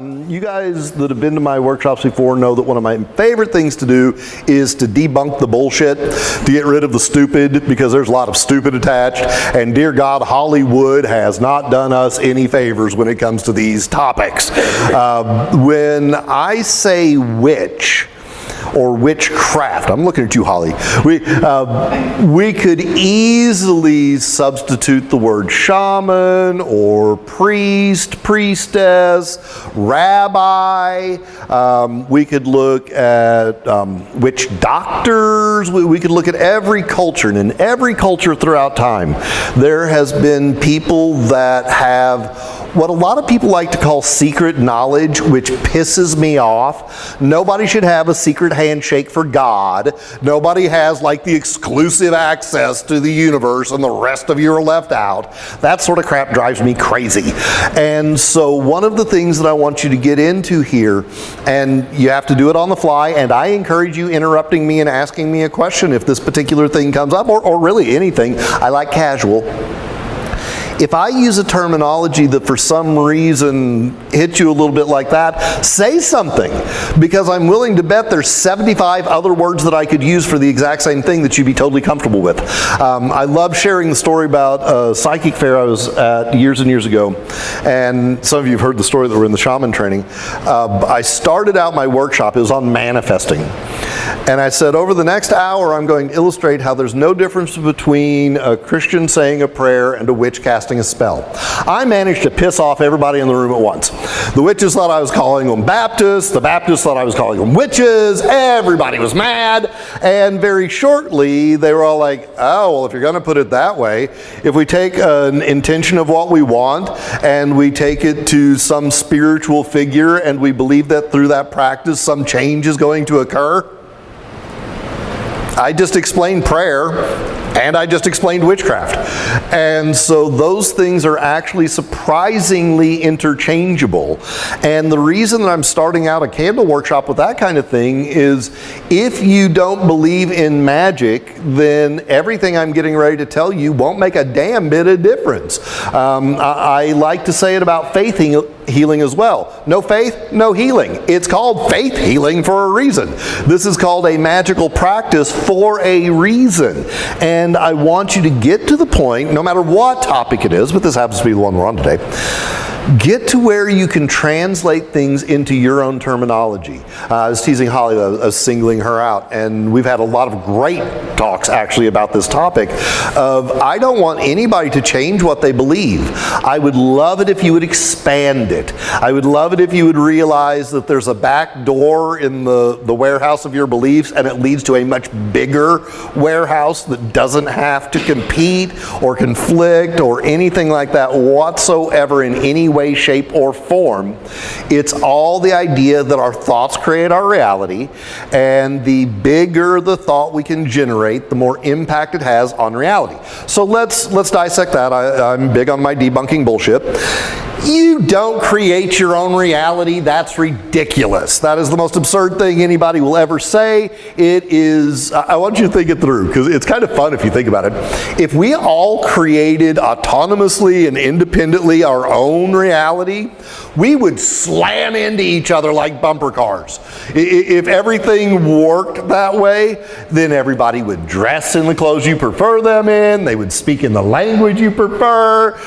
You guys that have been to my workshops before know that one of my favorite things to do is to debunk the bullshit, to get rid of the stupid, because there's a lot of stupid attached, and dear God, Hollywood has not done us any favors when it comes to these topics. When I say witch, or witchcraft. I'm looking at you, Holly. We could easily substitute the word shaman or priest, priestess, rabbi. We could look at witch doctors. We could look at every culture, and in every culture throughout time, there has been people that have what a lot of people like to call secret knowledge, which pisses me off. Nobody should have a secret handshake for God. Nobody has like the exclusive access to the universe and the rest of you are left out. That sort of crap drives me crazy. And so one of the things that I want you to get into here, and you have to do it on the fly, and I encourage you interrupting me and asking me a question if this particular thing comes up, or really anything. I like casual. If I use a terminology that for some reason hits you a little bit like that, say something, because I'm willing to bet there's 75 other words that I could use for the exact same thing that you'd be totally comfortable with. I love sharing the story about a psychic fair I was at years and years ago, and some of you have heard the story that we're in the shaman training. I started out my workshop, it was on manifesting. And I said, over the next hour, I'm going to illustrate how there's no difference between a Christian saying a prayer and a witch casting a spell. I managed to piss off everybody in the room at once. The witches thought I was calling them Baptists. The Baptists thought I was calling them witches. Everybody was mad. And very shortly, they were all like, oh, well, if you're going to put it that way, if we take an intention of what we want and we take it to some spiritual figure and we believe that through that practice some change is going to occur, I just explained prayer, and I just explained witchcraft. And so those things are actually surprisingly interchangeable. And the reason that I'm starting out a candle workshop with that kind of thing is if you don't believe in magic, then everything I'm getting ready to tell you won't make a damn bit of difference. I like to say it about faith healing as well. No faith, no healing. It's called faith healing for a reason. This is called a magical practice for a reason. And I want you to get to the point, no matter what topic it is, but this happens to be the one we're on today, get to where you can translate things into your own terminology. I was teasing Holly, I was singling her out, and we've had a lot of great talks actually about this topic of I don't want anybody to change what they believe. I would love it if you would expand it. I would love it if you would realize that there's a back door in the warehouse of your beliefs and it leads to a much bigger warehouse that doesn't have to compete or conflict or anything like that whatsoever in any way, shape, or form. It's all the idea that our thoughts create our reality, and the bigger the thought we can generate, the more impact it has on reality. So let's dissect that. I'm big on my debunking bullshit. You don't create your own reality. That's ridiculous. That is the most absurd thing anybody will ever say. It is, I want you to think it through, because it's kind of fun if you think about it. If we all created autonomously and independently our own reality, we would slam into each other like bumper cars. If everything worked that way, then everybody would dress in the clothes you prefer them in. They would speak in the language you prefer.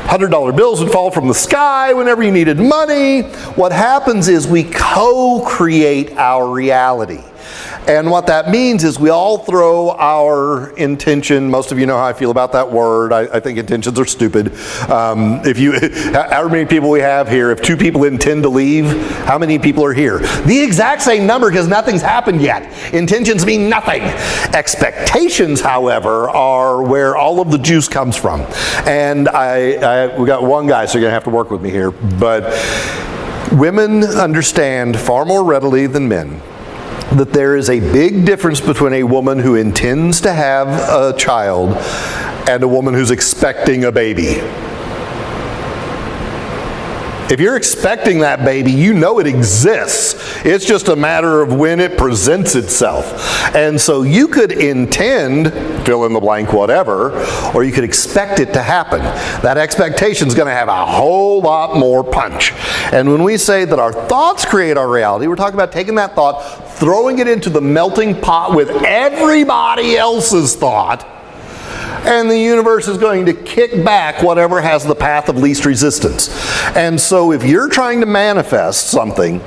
$100 bills would fall from the sky whenever you needed money. What happens is we co-create our reality. And what that means is we all throw our intention. Most of you know how I feel about that word. I think intentions are stupid. However many people we have here, if 2 people intend to leave, how many people are here? The exact same number, because nothing's happened yet. Intentions mean nothing. Expectations, however, are where all of the juice comes from. And we got one guy, so you're going to have to work with me here. But women understand far more readily than men that there is a big difference between a woman who intends to have a child and a woman who's expecting a baby. If you're expecting that baby, you know it exists. It's just a matter of when it presents itself. And so you could intend, fill in the blank, whatever, or you could expect it to happen. That expectation is going to have a whole lot more punch. And when we say that our thoughts create our reality, we're talking about taking that thought, throwing it into the melting pot with everybody else's thought, and the universe is going to kick back whatever has the path of least resistance. And so if you're trying to manifest something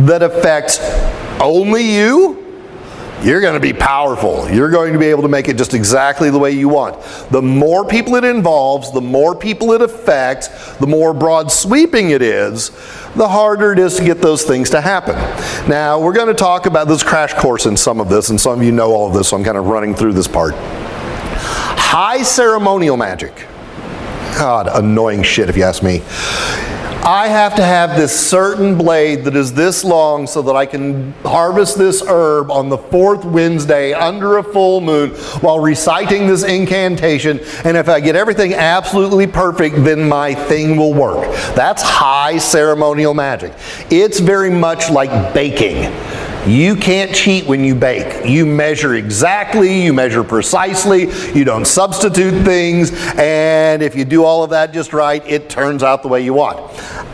that affects only you, you're going to be powerful. You're going to be able to make it just exactly the way you want. The more people it involves, the more people it affects, the more broad sweeping it is, the harder it is to get those things to happen. Now, we're going to talk about this crash course in some of this, and some of you know all of this, so I'm kind of running through this part. High ceremonial magic. God, annoying shit if you ask me. I have to have this certain blade that is this long so that I can harvest this herb on the 4th Wednesday under a full moon while reciting this incantation, and if I get everything absolutely perfect, then my thing will work. That's high ceremonial magic. It's very much like baking. You can't cheat when you bake. You measure exactly, you measure precisely, you don't substitute things, and if you do all of that just right, it turns out the way you want.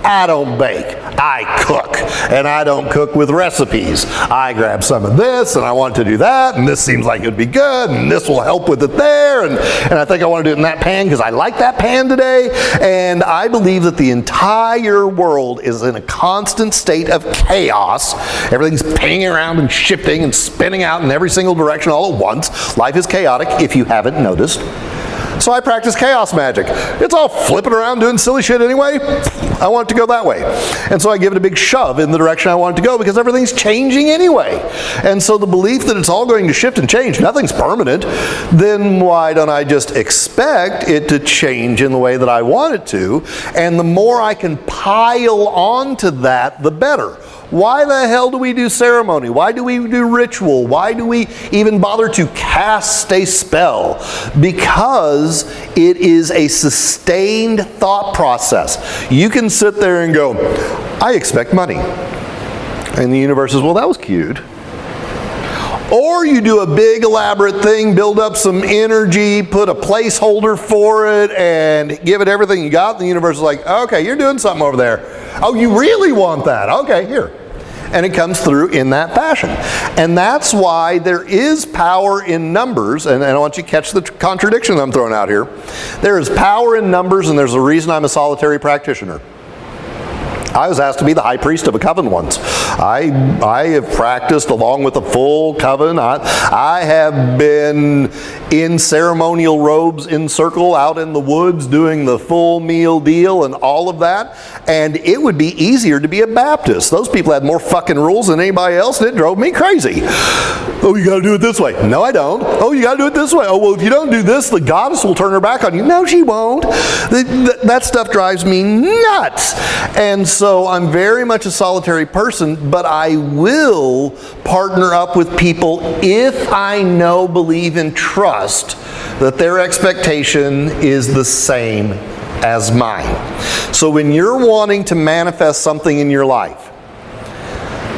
I don't bake, I cook, and I don't cook with recipes. I grab some of this, and I want to do that, and this seems like it would be good, and this will help with it there, and I think I want to do it in that pan because I like that pan today, and I believe that the entire world is in a constant state of chaos. Everything's pinging around and shifting and spinning out in every single direction all at once. Life is chaotic, if you haven't noticed. So I practice chaos magic. It's all flipping around doing silly shit anyway. I want it to go that way. And so I give it a big shove in the direction I want it to go because everything's changing anyway. And so the belief that it's all going to shift and change, nothing's permanent, then why don't I just expect it to change in the way that I want it to? And the more I can pile onto that, the better. Why the hell do we do ceremony? Why do we do ritual? Why do we even bother to cast a spell? Because it is a sustained thought process. You can sit there and go, I expect money. And the universe says, well, that was cute. Or you do a big elaborate thing, build up some energy, put a placeholder for it, and give it everything you got. And the universe is like, okay, you're doing something over there. Oh, you really want that? Okay, here. And it comes through in that fashion. And that's why there is power in numbers, and I want you to catch the contradiction I'm throwing out here. There is power in numbers, and there's a reason I'm a solitary practitioner. I was asked to be the high priest of a coven once. I have practiced along with a full coven. I have been in ceremonial robes in circle out in the woods doing the full meal deal and all of that. And it would be easier to be a Baptist. Those people had more fucking rules than anybody else, and it drove me crazy. Oh, you gotta do it this way. No, I don't. Oh, you gotta do it this way. Oh, well, if you don't do this, the goddess will turn her back on you. No, she won't. That stuff drives me nuts. And so I'm very much a solitary person, but I will partner up with people if I know, believe, and trust that their expectation is the same as mine. So when you're wanting to manifest something in your life,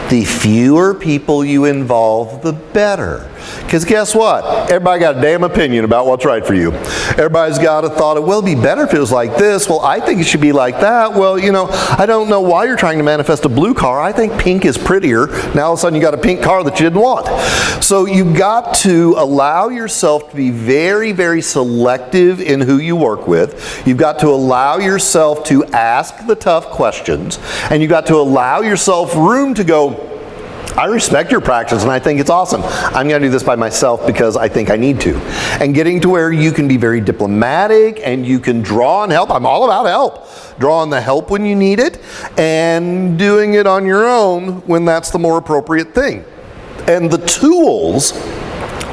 the fewer people you involve, the better. Because guess what? Everybody got a damn opinion about what's right for you. Everybody's got a thought of, well, it'd be better if it was like this. Well, I think it should be like that. Well, you know, I don't know why you're trying to manifest a blue car. I think pink is prettier. Now all of a sudden you got a pink car that you didn't want. So you've got to allow yourself to be very, very selective in who you work with. You've got to allow yourself to ask the tough questions. And you've got to allow yourself room to go, I respect your practice and I think it's awesome. I'm going to do this by myself because I think I need to. And getting to where you can be very diplomatic and you can draw on help. I'm all about help. Draw on the help when you need it and doing it on your own when that's the more appropriate thing. And the tools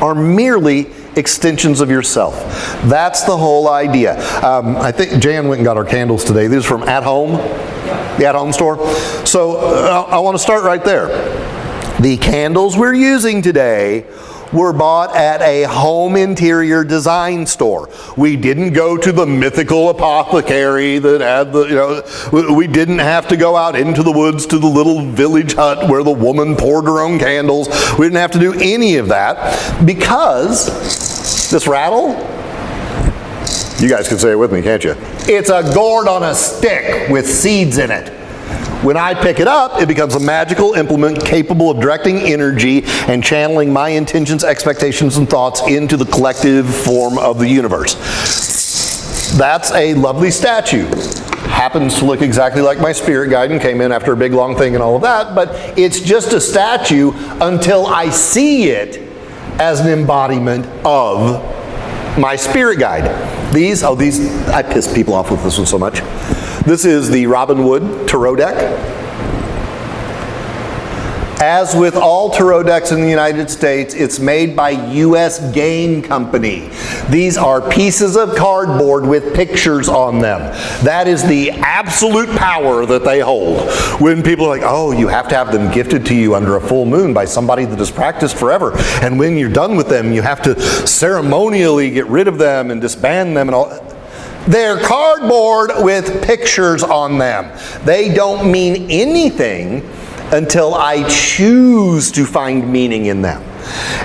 are merely extensions of yourself. That's the whole idea. I think Jan went and got our candles today. These are from At Home, the At Home store. So I want to start right there. The candles we're using today were bought at a home interior design store. We didn't go to the mythical apothecary that had the, we didn't have to go out into the woods to the little village hut where the woman poured her own candles. We didn't have to do any of that because this rattle, you guys can say it with me, can't you? It's a gourd on a stick with seeds in it. When I pick it up, it becomes a magical implement capable of directing energy and channeling my intentions, expectations, and thoughts into the collective form of the universe. That's a lovely statue. Happens to look exactly like my spirit guide and came in after a big long thing and all of that, but it's just a statue until I see it as an embodiment of my spirit guide. These, I piss people off with this one so much. This is the Robin Wood Tarot deck. As with all tarot decks in the United States, it's made by U.S. Game Company. These are pieces of cardboard with pictures on them. That is the absolute power that they hold. When people are like, oh, you have to have them gifted to you under a full moon by somebody that has practiced forever. And when you're done with them, you have to ceremonially get rid of them and disband them and all. They're cardboard with pictures on them. They don't mean anything until I choose to find meaning in them.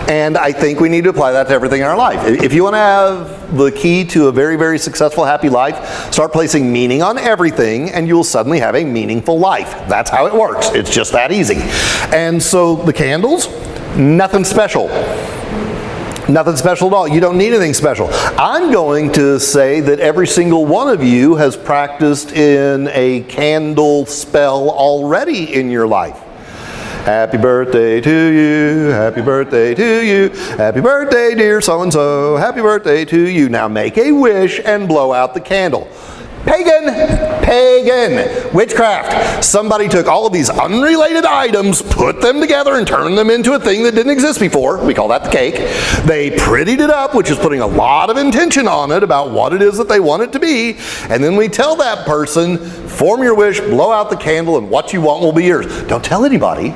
And I think we need to apply that to everything in our life. If you want to have the key to a very, very successful, happy life, start placing meaning on everything and you'll suddenly have a meaningful life. That's how it works. It's just that easy. And so the candles, nothing special. Nothing special at all. You don't need anything special. I'm going to say that every single one of you has practiced in a candle spell already in your life. Happy birthday to you, happy birthday to you, happy birthday dear so-and-so, happy birthday to you. Now make a wish and blow out the candle. Pagan, witchcraft. Somebody took all of these unrelated items, put them together and turned them into a thing that didn't exist before. We call that the cake. They prettied it up, which is putting a lot of intention on it about what it is that they want it to be. And then we tell that person, form your wish, blow out the candle, and what you want will be yours. Don't tell anybody.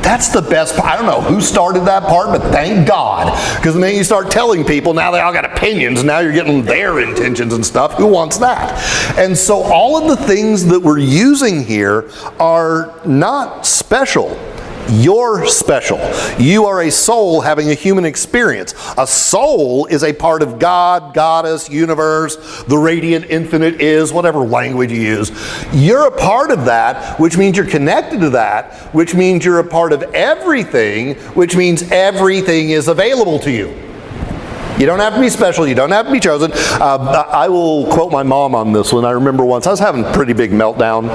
That's the best part. I don't know who started that part, but thank God. Because the minute you start telling people, now they all got opinions, now you're getting their intentions and stuff. Who wants that? And so all of the things that we're using here are not special. You're special. You are a soul having a human experience. A soul is a part of God, goddess, universe, the radiant infinite is, whatever language you use. You're a part of that, which means you're connected to that, which means you're a part of everything, which means everything is available to you. You don't have to be special. You don't have to be chosen. I will quote my mom on this one. I remember once I was having a pretty big meltdown.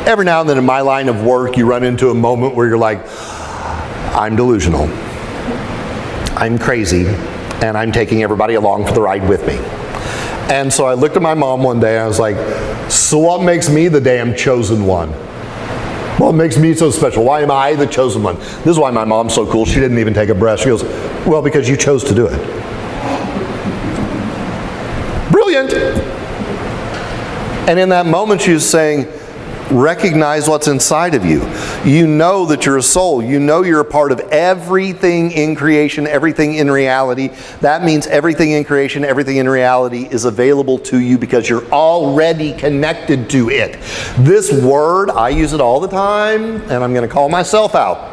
Every now and then in my line of work, you run into a moment where you're like, I'm delusional. I'm crazy. And I'm taking everybody along for the ride with me. And so I looked at my mom one day and I was like, so what makes me the damn chosen one? What makes me so special? Why am I the chosen one? This is why my mom's so cool. She didn't even take a breath. She goes, well, because you chose to do it. Brilliant. And in that moment she was saying, recognize what's inside of you. You know that you're a soul. You know you're a part of everything in creation, everything in reality. That means everything in creation, everything in reality is available to you because you're already connected to it. This word, I use it all the time, and I'm going to call myself out.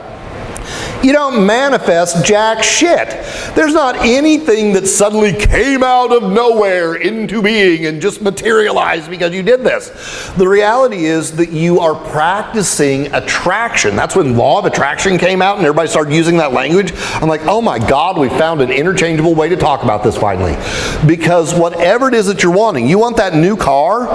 You don't manifest jack shit. There's not anything that suddenly came out of nowhere into being and just materialized because you did this. The reality is that you are practicing attraction. That's when law of attraction came out and everybody started using that language. I'm like, oh my God, we found an interchangeable way to talk about this finally. Because whatever it is that you're wanting, you want that new car?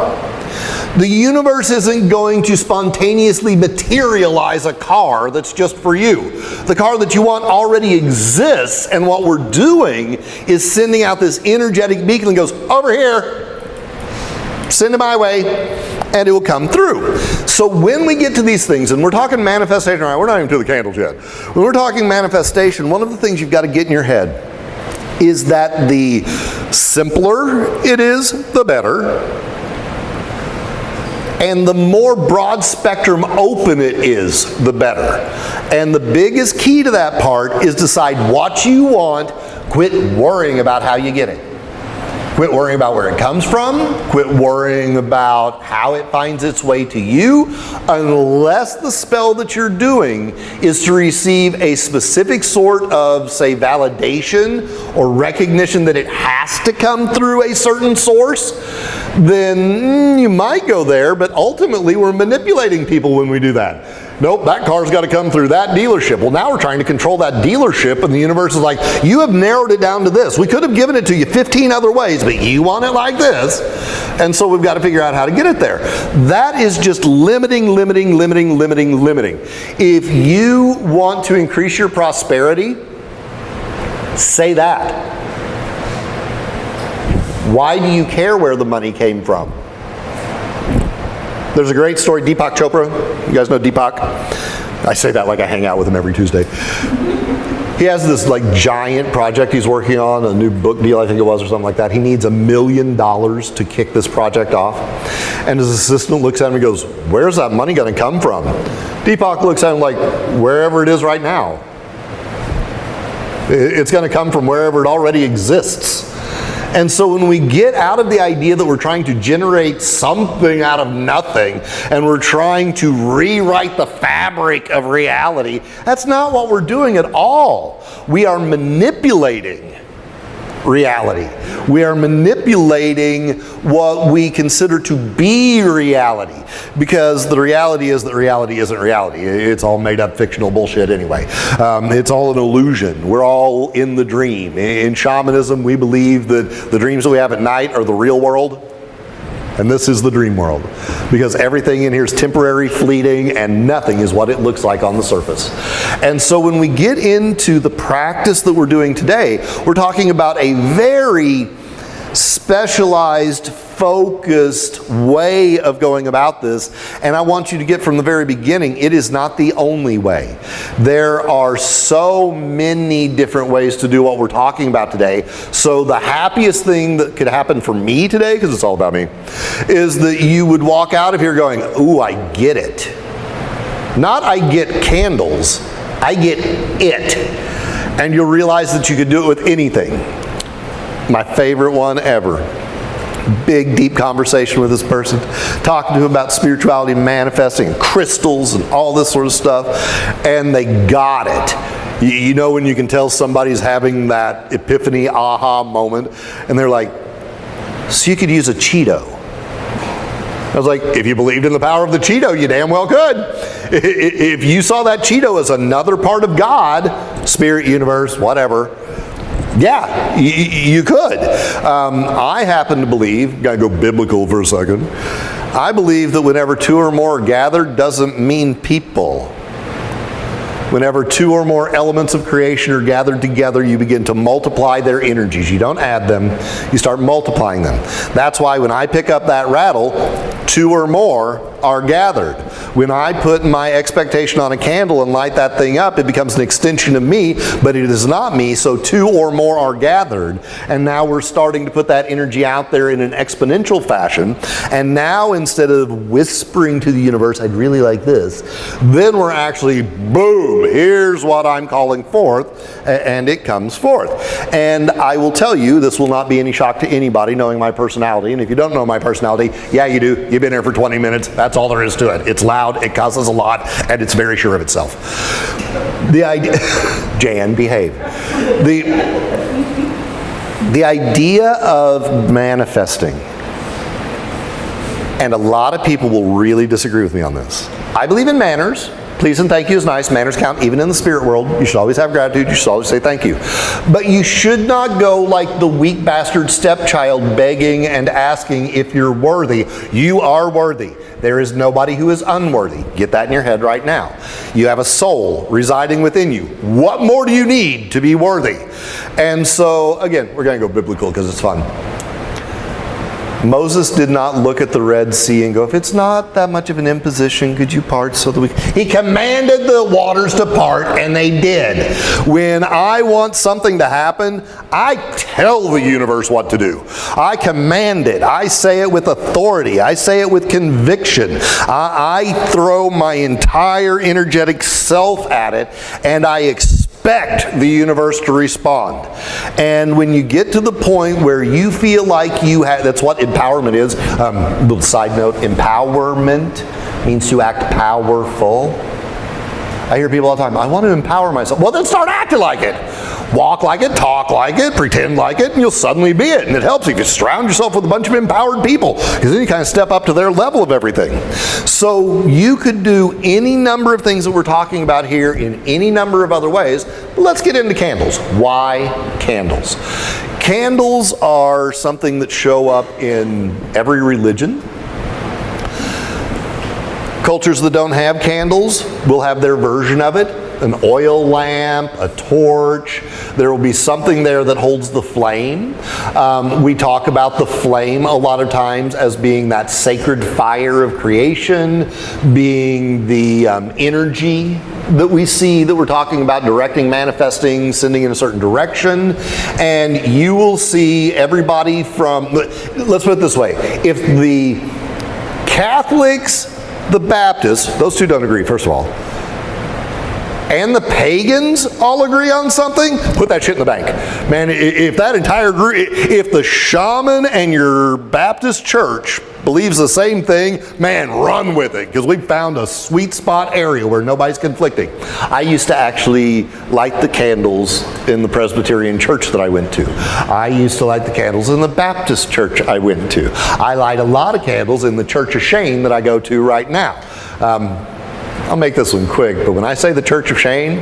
The universe isn't going to spontaneously materialize a car that's just for you. The car that you want already exists, and what we're doing is sending out this energetic beacon that goes, over here, send it my way, and it will come through. So when we get to these things, and we're talking manifestation, right? We're not even to the candles yet. When we're talking manifestation, one of the things you've got to get in your head is that the simpler it is, the better. And the more broad spectrum open it is, the better. And the biggest key to that part is decide what you want. Quit worrying about how you get it. Quit worrying about where it comes from. Quit worrying about how it finds its way to you, unless the spell that you're doing is to receive a specific sort of, say, validation or recognition that it has to come through a certain source. Then you might go there, but ultimately we're manipulating people when we do that. Nope, that car's got to come through that dealership. Well, now we're trying to control that dealership, and the universe is like, you have narrowed it down to this. We could have given it to you 15 other ways, but you want it like this. And so we've got to figure out how to get it there. That is just limiting. If you want to increase your prosperity, say that. Why do you care where the money came from? There's a great story, Deepak Chopra. You guys know Deepak? I say that like I hang out with him every Tuesday. He has this like giant project he's working on, a new book deal I think it was or something like that. He needs $1 million to kick this project off. And his assistant looks at him and goes, where's that money going to come from? Deepak looks at him like, wherever it is right now. It's going to come from wherever it already exists. And so when we get out of the idea that we're trying to generate something out of nothing and we're trying to rewrite the fabric of reality, that's not what we're doing at all. We are manipulating reality. We are manipulating what we consider to be reality, because the reality is that reality isn't reality. It's all made up fictional bullshit anyway. It's all an illusion. We're all in the dream. In shamanism, we believe that the dreams that we have at night are the real world, and this is the dream world, because everything in here is temporary, fleeting, and nothing is what it looks like on the surface. And so when we get into the practice that we're doing today, we're talking about a very specialized, focused way of going about this. And I want you to get from the very beginning, it is not the only way. There are so many different ways to do what we're talking about today. So the happiest thing that could happen for me today, because it's all about me, is that you would walk out of here going, ooh, I get it. Not I get candles, I get it. And you'll realize that you could do it with anything. My favorite one ever. Big, deep conversation with this person, talking to him about spirituality, manifesting, and crystals, and all this sort of stuff, and they got it. You know when you can tell somebody's having that epiphany, aha moment, and they're like, so you could use a Cheeto. I was like, if you believed in the power of the Cheeto, you damn well could. If you saw that Cheeto as another part of God, spirit, universe, whatever, yeah, you could. I happen to believe, gotta go biblical for a second, I believe that whenever two or more are gathered doesn't mean people. Whenever two or more elements of creation are gathered together, you begin to multiply their energies. You don't add them, you start multiplying them. That's why when I pick up that rattle, two or more are gathered. When I put my expectation on a candle and light that thing up, it becomes an extension of me, but it is not me, so two or more are gathered. And now we're starting to put that energy out there in an exponential fashion. And now instead of whispering to the universe, I'd really like this, then we're actually, boom, here's what I'm calling forth, and it comes forth. And I will tell you, this will not be any shock to anybody knowing my personality. And if you don't know my personality, yeah, you do. You've been here for 20 minutes. That's all there is to it. It's loud, it causes a lot, and it's very sure of itself. The idea, Jan, behave. The idea of manifesting, and a lot of people will really disagree with me on this. I believe in manners. Please and thank you is nice. Manners count even in the spirit world. You should always have gratitude. You should always say thank you. But you should not go like the weak bastard stepchild begging and asking if you're worthy. You are worthy. There is nobody who is unworthy. Get that in your head right now. You have a soul residing within you. What more do you need to be worthy? And so, again, we're going to go biblical because it's fun. Moses did not look at the Red Sea and go, if it's not that much of an imposition, could you part so that we... He commanded the waters to part, and they did. When I want something to happen, I tell the universe what to do. I command it. I say it with authority. I say it with conviction. I throw my entire energetic self at it, and I expect the universe to respond. And when you get to the point where you feel like you have, that's what empowerment is. Little side note, empowerment means to act powerful. I hear people all the time, I want to empower myself. Well, then start acting like it. Walk like it, talk like it, pretend like it, and you'll suddenly be it. And it helps if you surround yourself with a bunch of empowered people, because then you kind of step up to their level of everything. So you could do any number of things that we're talking about here in any number of other ways. Let's get into candles. Why candles? Candles are something that show up in every religion. Cultures that don't have candles will have their version of it. An oil lamp, a torch. There will be something there that holds the flame. We talk about the flame a lot of times as being that sacred fire of creation, being the energy that we see that we're talking about directing, manifesting, sending in a certain direction. And you will see everybody from, let's put it this way, if the Catholics, the Baptists, those two don't agree, first of all, and the pagans all agree on something, put that shit in the bank. Man, if that entire group, if the shaman and your Baptist church believes the same thing, man, run with it, because we found a sweet spot area where nobody's conflicting. I used to actually light the candles in the Presbyterian church that I went to. I used to light the candles in the Baptist church I went to. I light a lot of candles in the Church of Shane that I go to right now. I'll make this one quick, but when I say the Church of Shane,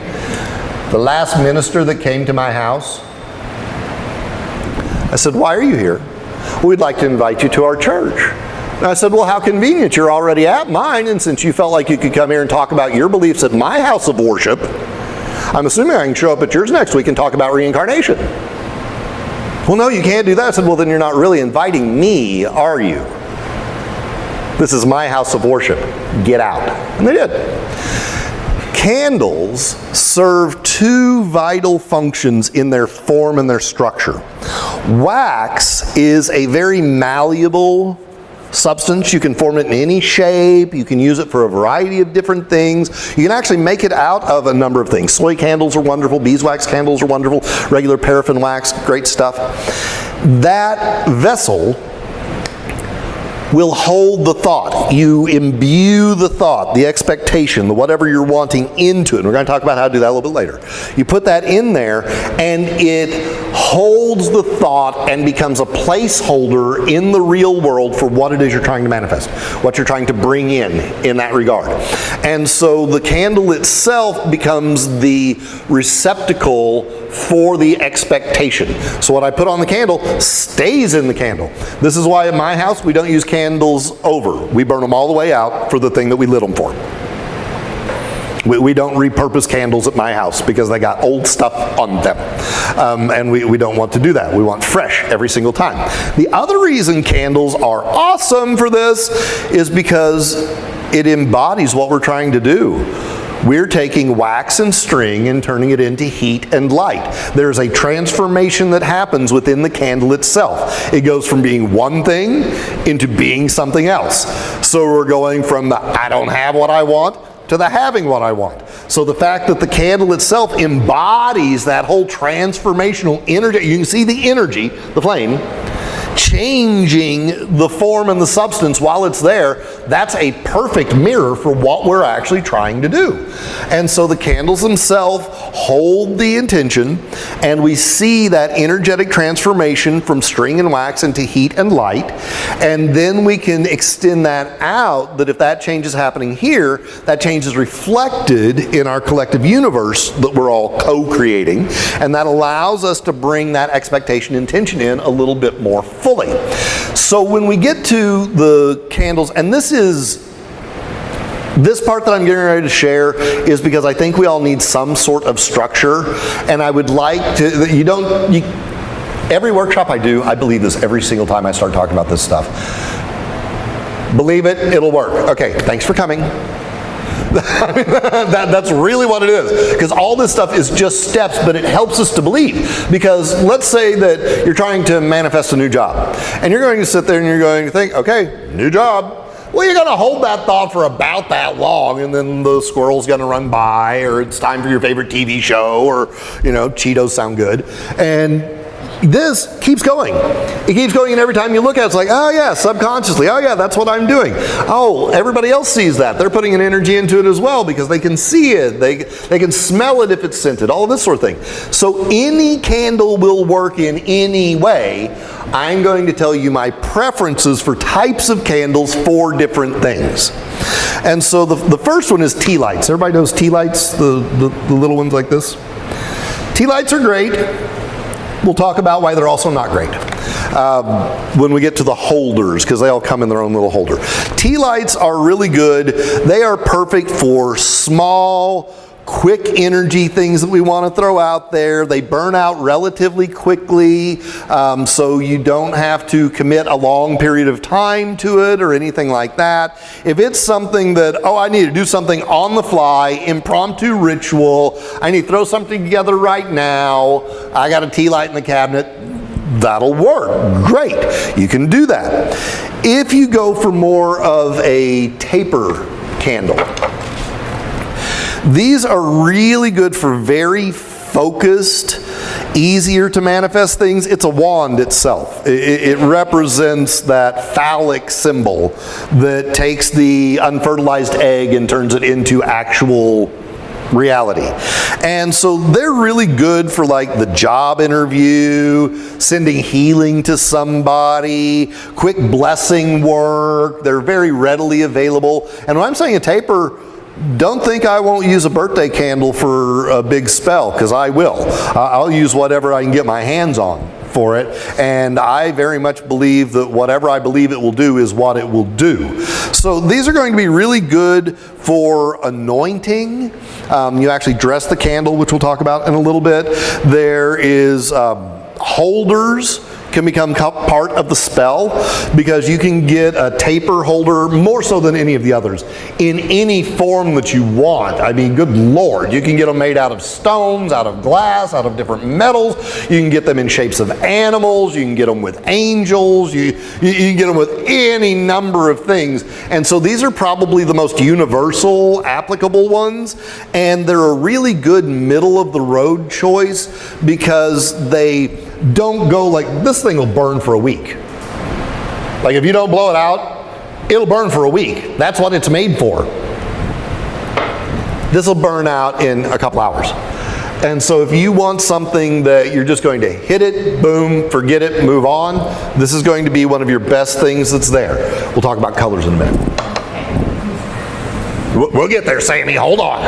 the last minister that came to my house, I said, why are you here? We'd like to invite you to our church. And I said, well, how convenient, you're already at mine, and since you felt like you could come here and talk about your beliefs at my house of worship, I'm assuming I can show up at yours next week and talk about reincarnation. Well, no, you can't do that. I said, well, then you're not really inviting me, are you? This is my house of worship. Get out. And they did. Candles serve two vital functions in their form and their structure. Wax is a very malleable substance. You can form it in any shape. You can use it for a variety of different things. You can actually make it out of a number of things. Soy candles are wonderful. Beeswax candles are wonderful. Regular paraffin wax, great stuff. That vessel will hold the thought. You imbue the thought, the expectation, the whatever you're wanting into it. And we're going to talk about how to do that a little bit later. You put that in there, and it holds the thought and becomes a placeholder in the real world for what it is you're trying to manifest, what you're trying to bring in that regard. And so the candle itself becomes the receptacle for the expectation. So what I put on the candle stays in the candle. This is why at my house we don't use candles over. We burn them all the way out for the thing that we lit them for. We don't repurpose candles at my house because they got old stuff on them. And we don't want to do that. We want fresh every single time. The other reason candles are awesome for this is because it embodies what we're trying to do. We're taking wax and string and turning it into heat and light. There's a transformation that happens within the candle itself. It goes from being one thing into being something else. So we're going from the I don't have what I want to the having what I want. So the fact that the candle itself embodies that whole transformational energy, you can see the energy, the flame, changing the form and the substance while it's there. That's a perfect mirror for what we're actually trying to do. And so the candles themselves hold the intention, and we see that energetic transformation from string and wax into heat and light. And then we can extend that out, that if that change is happening here, that change is reflected in our collective universe that we're all co-creating. And that allows us to bring that expectation intention in a little bit more fully. So when we get to the candles, and this part that I'm getting ready to share is because I think we all need some sort of structure, and I would like to, Every workshop I do, I believe this every single time I start talking about this stuff. Believe it, it'll work. Okay, thanks for coming. That's really what it is, because all this stuff is just steps, but it helps us to believe. Because let's say that you're trying to manifest a new job, and you're going to sit there and you're going to think, okay, new job. Well, you're going to hold that thought for about that long, and then the squirrel's going to run by, or it's time for your favorite TV show, or, you know, Cheetos sound good. And this keeps going. It keeps going, and every time you look at it, it's like, oh yeah, subconsciously, oh yeah, that's what I'm doing. Oh, everybody else sees that. They're putting an energy into it as well, because they can see it. They can smell it if it's scented, all of this sort of thing. So any candle will work in any way. I'm going to tell you my preferences for types of candles for different things. And so the first one is tea lights. Everybody knows tea lights, the little ones like this? Tea lights are great. We'll talk about why they're also not great when we get to the holders, because they all come in their own little holder. Tea lights are really good. They are perfect for small, quick energy things that we want to throw out there. They burn out relatively quickly, so you don't have to commit a long period of time to it or anything like that. If it's something that, oh, I need to do something on the fly, impromptu ritual, I need to throw something together right now, I got a tea light in the cabinet, that'll work. Great. You can do that. If you go for more of a taper candle, these are really good for very focused, easier to manifest things. It's a wand itself. It represents that phallic symbol that takes the unfertilized egg and turns it into actual reality. And so they're really good for like the job interview, sending healing to somebody, quick blessing work. They're very readily available. And when I'm saying a taper, don't think I won't use a birthday candle for a big spell, because I will. I'll use whatever I can get my hands on for it, and I very much believe that whatever I believe it will do is what it will do. So these are going to be really good for anointing. You actually dress the candle, which we'll talk about in a little bit. There is holders can become part of the spell, because you can get a taper holder, more so than any of the others, in any form that you want. I mean, good Lord, you can get them made out of stones, out of glass, out of different metals. You can get them in shapes of animals. You can get them with angels. You can get them with any number of things. And so these are probably the most universal, applicable ones, and they're a really good middle of the road choice, because they don't go like, this thing will burn for a week. Like if you don't blow it out, it'll burn for a week. That's what it's made for. This will burn out in a couple hours. And so if you want something that you're just going to hit it, boom, forget it, move on, this is going to be one of your best things that's there. We'll talk about colors in a minute. We'll get there, Sammy, hold on.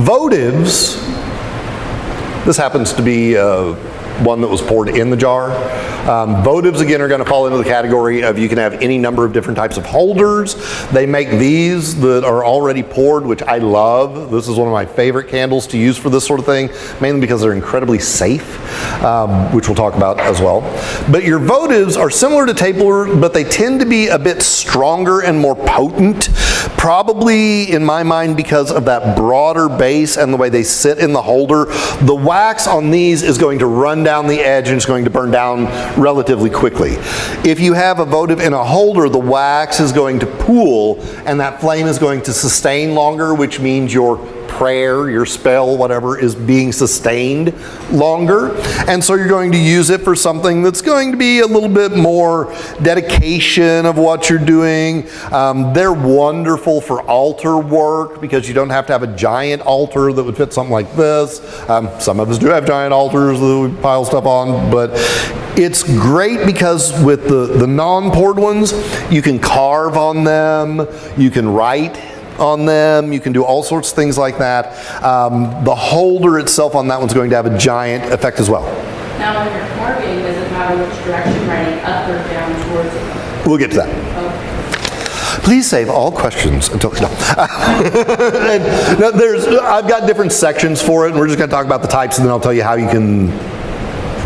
Votives. This happens to be one that was poured in the jar. Votives, again, are going to fall into the category of you can have any number of different types of holders. They make these that are already poured, which I love. This is one of my favorite candles to use for this sort of thing, mainly because they're incredibly safe, which we'll talk about as well. But your votives are similar to taper, but they tend to be a bit stronger and more potent, probably in my mind because of that broader base and the way they sit in the holder. The wax on these is going to run down the edge and it's going to burn down relatively quickly. If you have a votive in a holder, the wax is going to pool and that flame is going to sustain longer, which means your prayer, your spell, whatever, is being sustained longer. And so you're going to use it for something that's going to be a little bit more dedication of what you're doing. They're wonderful for altar work, because you don't have to have a giant altar that would fit something like this. Some of us do have giant altars that we pile stuff on, but it's great because with the non-poured ones, you can carve on them, you can write on them, you can do all sorts of things like that. The holder itself on that one's going to have a giant effect as well. Now when you're carving, does it matter which direction, writing up or down towards it? We'll get to that. Okay. Please save all questions until, no. I've got different sections for it, and we're just going to talk about the types, and then I'll tell you how you can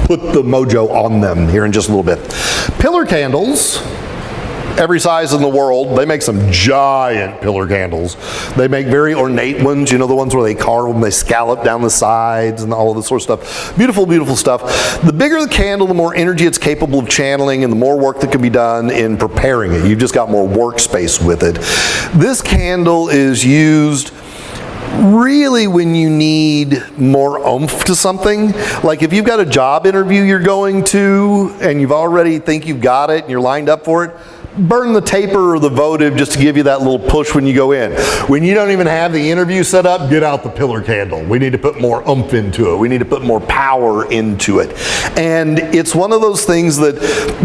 put the mojo on them here in just a little bit. Pillar candles, every size in the world. They make some giant pillar candles. They make very ornate ones, you know, the ones where they carve them, they scallop down the sides and all of this sort of stuff. Beautiful, beautiful stuff. The bigger the candle, the more energy it's capable of channeling and the more work that can be done in preparing it. You've just got more workspace with it. This candle is used really when you need more oomph to something. Like if you've got a job interview you're going to and you've already think you've got it and you're lined up for it, burn the taper or the votive just to give you that little push when you go in. When you don't even have the interview set up, get out the pillar candle. We need to put more oomph into it. We need to put more power into it. And it's one of those things that,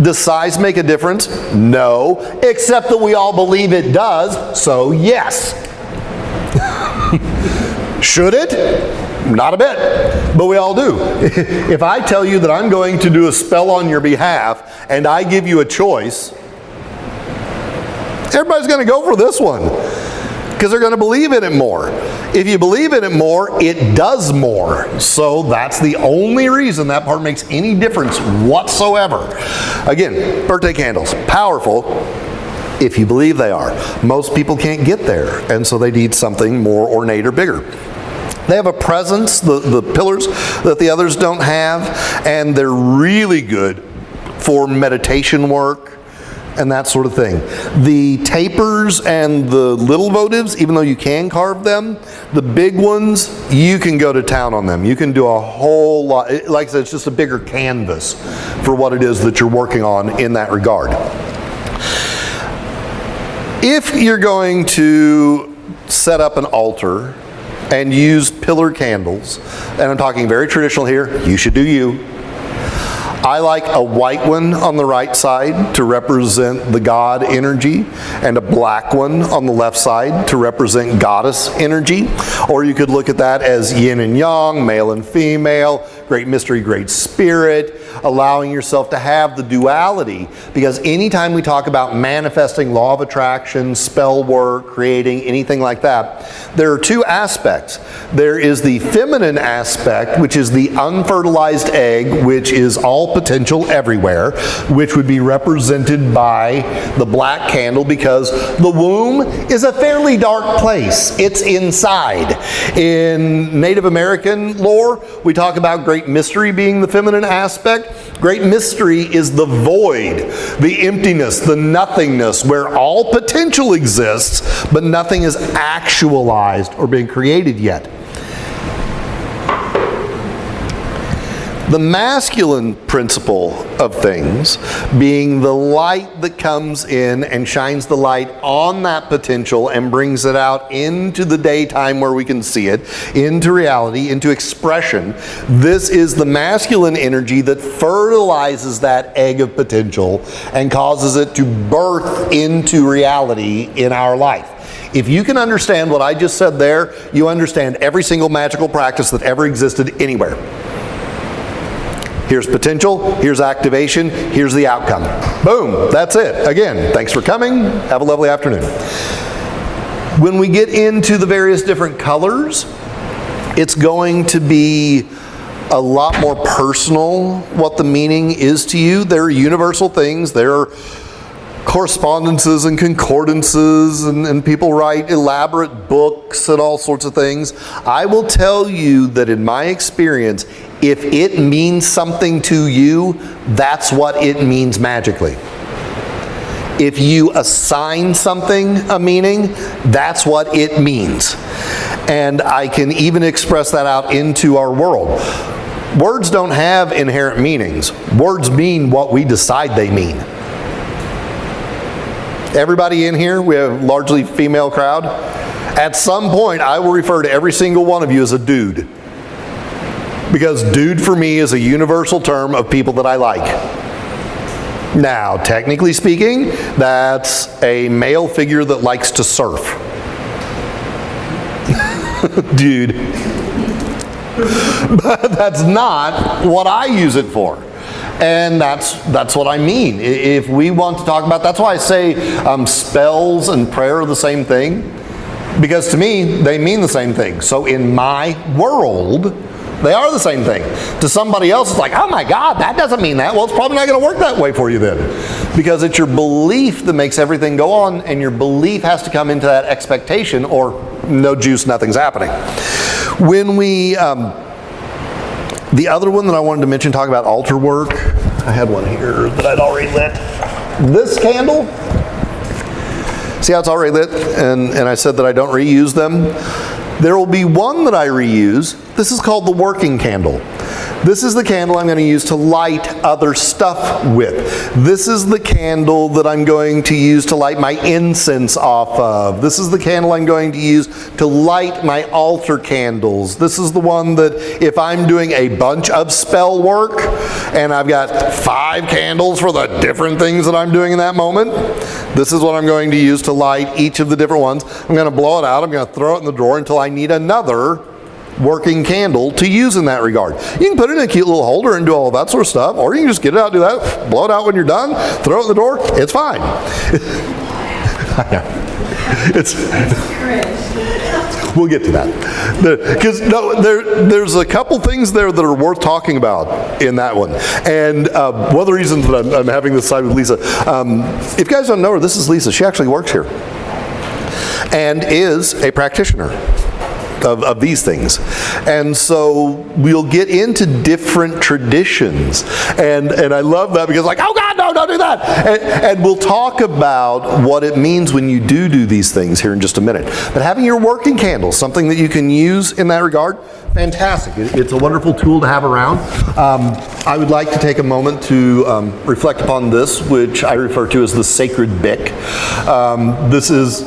does size make a difference? No, except that we all believe it does, so yes. Should it? Not a bit, but we all do. If I tell you that I'm going to do a spell on your behalf and I give you a choice, everybody's going to go for this one because they're going to believe in it more. If you believe in it more, it does more. So that's the only reason that part makes any difference whatsoever. Again, birthday candles, powerful if you believe they are. Most people can't get there, and so they need something more ornate or bigger. They have a presence, the pillars, that the others don't have, and they're really good for meditation work and that sort of thing. The tapers and the little votives, even though you can carve them, the big ones, you can go to town on them. You can do a whole lot. Like I said, it's just a bigger canvas for what it is that you're working on in that regard. If you're going to set up an altar and use pillar candles, and I'm talking very traditional here, you should do you. I like a white one on the right side to represent the God energy and a black one on the left side to represent goddess energy. Or you could look at that as yin and yang, male and female, great mystery, great spirit, allowing yourself to have the duality. Because anytime we talk about manifesting, law of attraction, spell work, creating, anything like that, there are two aspects. There is the feminine aspect, which is the unfertilized egg, which is all potential everywhere, which would be represented by the black candle because the womb is a fairly dark place. It's inside. In Native American lore, we talk about great mystery being the feminine aspect. Great mystery is the void, the emptiness, the nothingness, where all potential exists, but nothing is actualized or being created yet. The masculine principle of things being the light that comes in and shines the light on that potential and brings it out into the daytime where we can see it, into reality, into expression. This is the masculine energy that fertilizes that egg of potential and causes it to birth into reality in our life. If you can understand what I just said there, you understand every single magical practice that ever existed anywhere. Here's potential, here's activation, here's the outcome. Boom, that's it. Again, thanks for coming. Have a lovely afternoon. When we get into the various different colors, it's going to be a lot more personal what the meaning is to you. There are universal things. There are correspondences and concordances, and people write elaborate books and all sorts of things. I will tell you that in my experience, if it means something to you, that's what it means magically. If you assign something a meaning, that's what it means. And I can even express that out into our world. Words don't have inherent meanings. Words mean what we decide they mean. Everybody in here, we have a largely female crowd. At some point, I will refer to every single one of you as a dude. Because dude for me is a universal term of people that I like. Now, technically speaking, that's a male figure that likes to surf. Dude. But that's not what I use it for. And that's what I mean. If we want to talk about, that's why I say spells and prayer are the same thing. Because to me, they mean the same thing. So in my world, They are the same thing. To somebody else, it's like, oh my God, that doesn't mean that. Well, it's probably not going to work that way for you then. Because it's your belief that makes everything go on, and your belief has to come into that expectation, or no juice, nothing's happening. When we, the other one that I wanted to mention, talk about altar work, I had one here that I'd already lit. This candle, see how it's already lit? And I said that I don't reuse them. There will be one that I reuse. This is called the working candle. This is the candle I'm going to use to light other stuff with. This is the candle that I'm going to use to light my incense off of. This is the candle I'm going to use to light my altar candles. This is the one that if I'm doing a bunch of spell work and I've got 5 candles for the different things that I'm doing in that moment, this is what I'm going to use to light each of the different ones. I'm going to blow it out. I'm going to throw it in the drawer until I need another working candle to use in that regard. You can put it in a cute little holder and do all of that sort of stuff, or you can just get it out, do that, blow it out when you're done, throw it in the door, it's fine. We'll get to that. Because there's a couple things there that are worth talking about in that one. And one of the reasons that I'm having this side with Lisa, if you guys don't know her, this is Lisa. She actually works here and is a practitioner of these things. And so we'll get into different traditions. And I love that because like, oh God, no, don't do that. And we'll talk about what it means when you do these things here in just a minute. But having your working candle, something that you can use in that regard, fantastic. It's a wonderful tool to have around. I would like to take a moment to reflect upon this, which I refer to as the sacred Bic. This is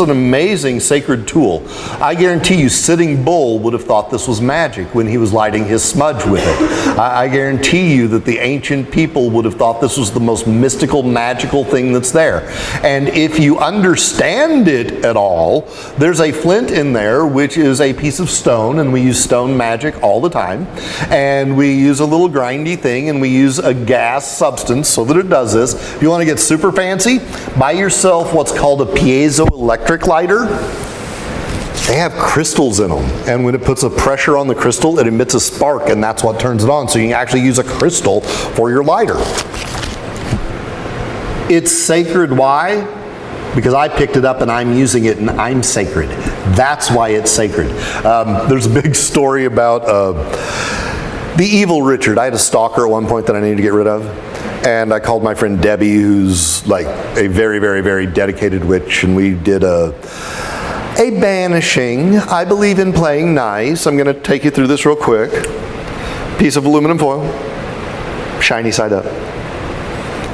an amazing sacred tool. I guarantee you Sitting Bull would have thought this was magic when he was lighting his smudge with it. I guarantee you that the ancient people would have thought this was the most mystical, magical thing that's there. And if you understand it at all, there's a flint in there, which is a piece of stone, and we use stone magic all the time. And we use a little grindy thing, and we use a gas substance so that it does this. If you want to get super fancy, buy yourself what's called a piezoelectric lighter. They have crystals in them, and when it puts a pressure on the crystal, it emits a spark, and that's what turns it on. So you can actually use a crystal for your lighter. It's sacred. Why? Because I picked it up and I'm using it and I'm sacred. That's why it's sacred. There's a big story about the evil Richard. I had a stalker at one point that I needed to get rid of. And I called my friend Debbie, who's like a very, very, very dedicated witch, and we did a banishing. I believe in playing nice. I'm going to take you through this real quick. Piece of aluminum foil, shiny side up.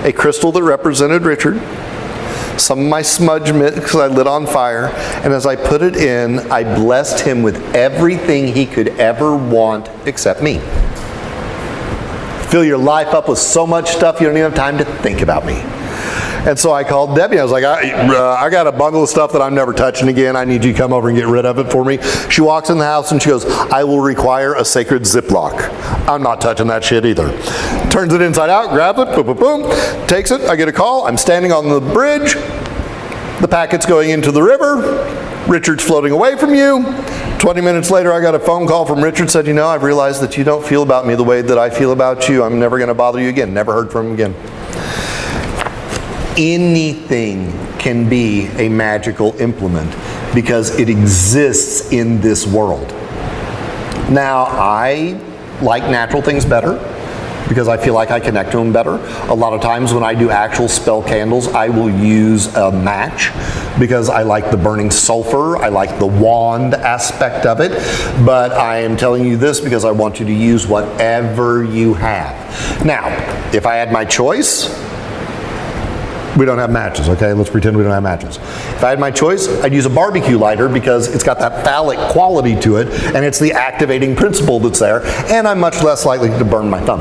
A crystal that represented Richard. Some of my smudge mix I lit on fire, and as I put it in, I blessed him with everything he could ever want except me. Fill your life up with so much stuff you don't even have time to think about me. And so I called Debbie. I was like, I got a bundle of stuff that I'm never touching again. I need you to come over and get rid of it for me. She walks in the house and she goes, I will require a sacred Ziploc. I'm not touching that shit either. Turns it inside out, grabs it, boom, boom, boom, takes it. I get a call. I'm standing on the bridge. The packet's going into the river. Richard's floating away from you. 20 minutes later, I got a phone call from Richard, said, you know, I've realized that you don't feel about me the way that I feel about you. I'm never going to bother you again. Never heard from him again. Anything can be a magical implement because it exists in this world. Now, I like natural things better because I feel like I connect to them better. A lot of times when I do actual spell candles, I will use a match because I like the burning sulfur, I like the wand aspect of it, but I am telling you this because I want you to use whatever you have. Now, if I had my choice, we don't have matches, okay? Let's pretend we don't have matches. If I had my choice, I'd use a barbecue lighter because it's got that phallic quality to it, and it's the activating principle that's there, and I'm much less likely to burn my thumb.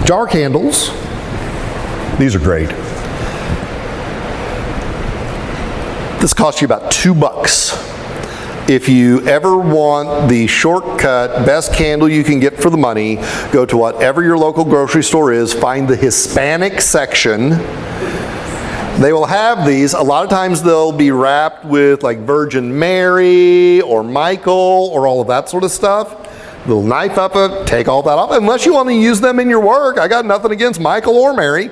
Jar candles, these are great. This costs you about $2. If you ever want the shortcut, best candle you can get for the money, go to whatever your local grocery store is, find the Hispanic section, They will have these. A lot of times they'll be wrapped with like Virgin Mary or Michael or all of that sort of stuff. Little knife up it, take all that off. Unless you want to use them in your work, I got nothing against Michael or Mary.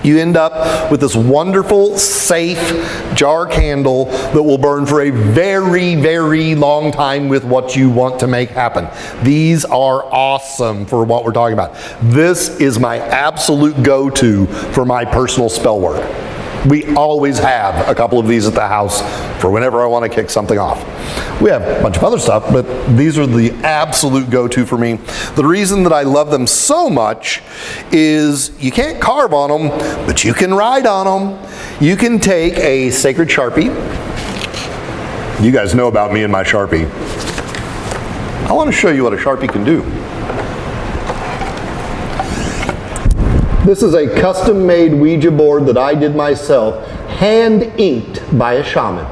You end up with this wonderful, safe jar candle that will burn for a very, very long time with what you want to make happen. These are awesome for what we're talking about. This is my absolute go-to for my personal spell work. We always have a couple of these at the house for whenever I want to kick something off. We have a bunch of other stuff, but these are the absolute go-to for me. The reason that I love them so much is you can't carve on them, but you can write on them. You can take a sacred Sharpie. You guys know about me and my Sharpie. I want to show you what a Sharpie can do. This is a custom-made Ouija board that I did myself, hand-inked by a shaman.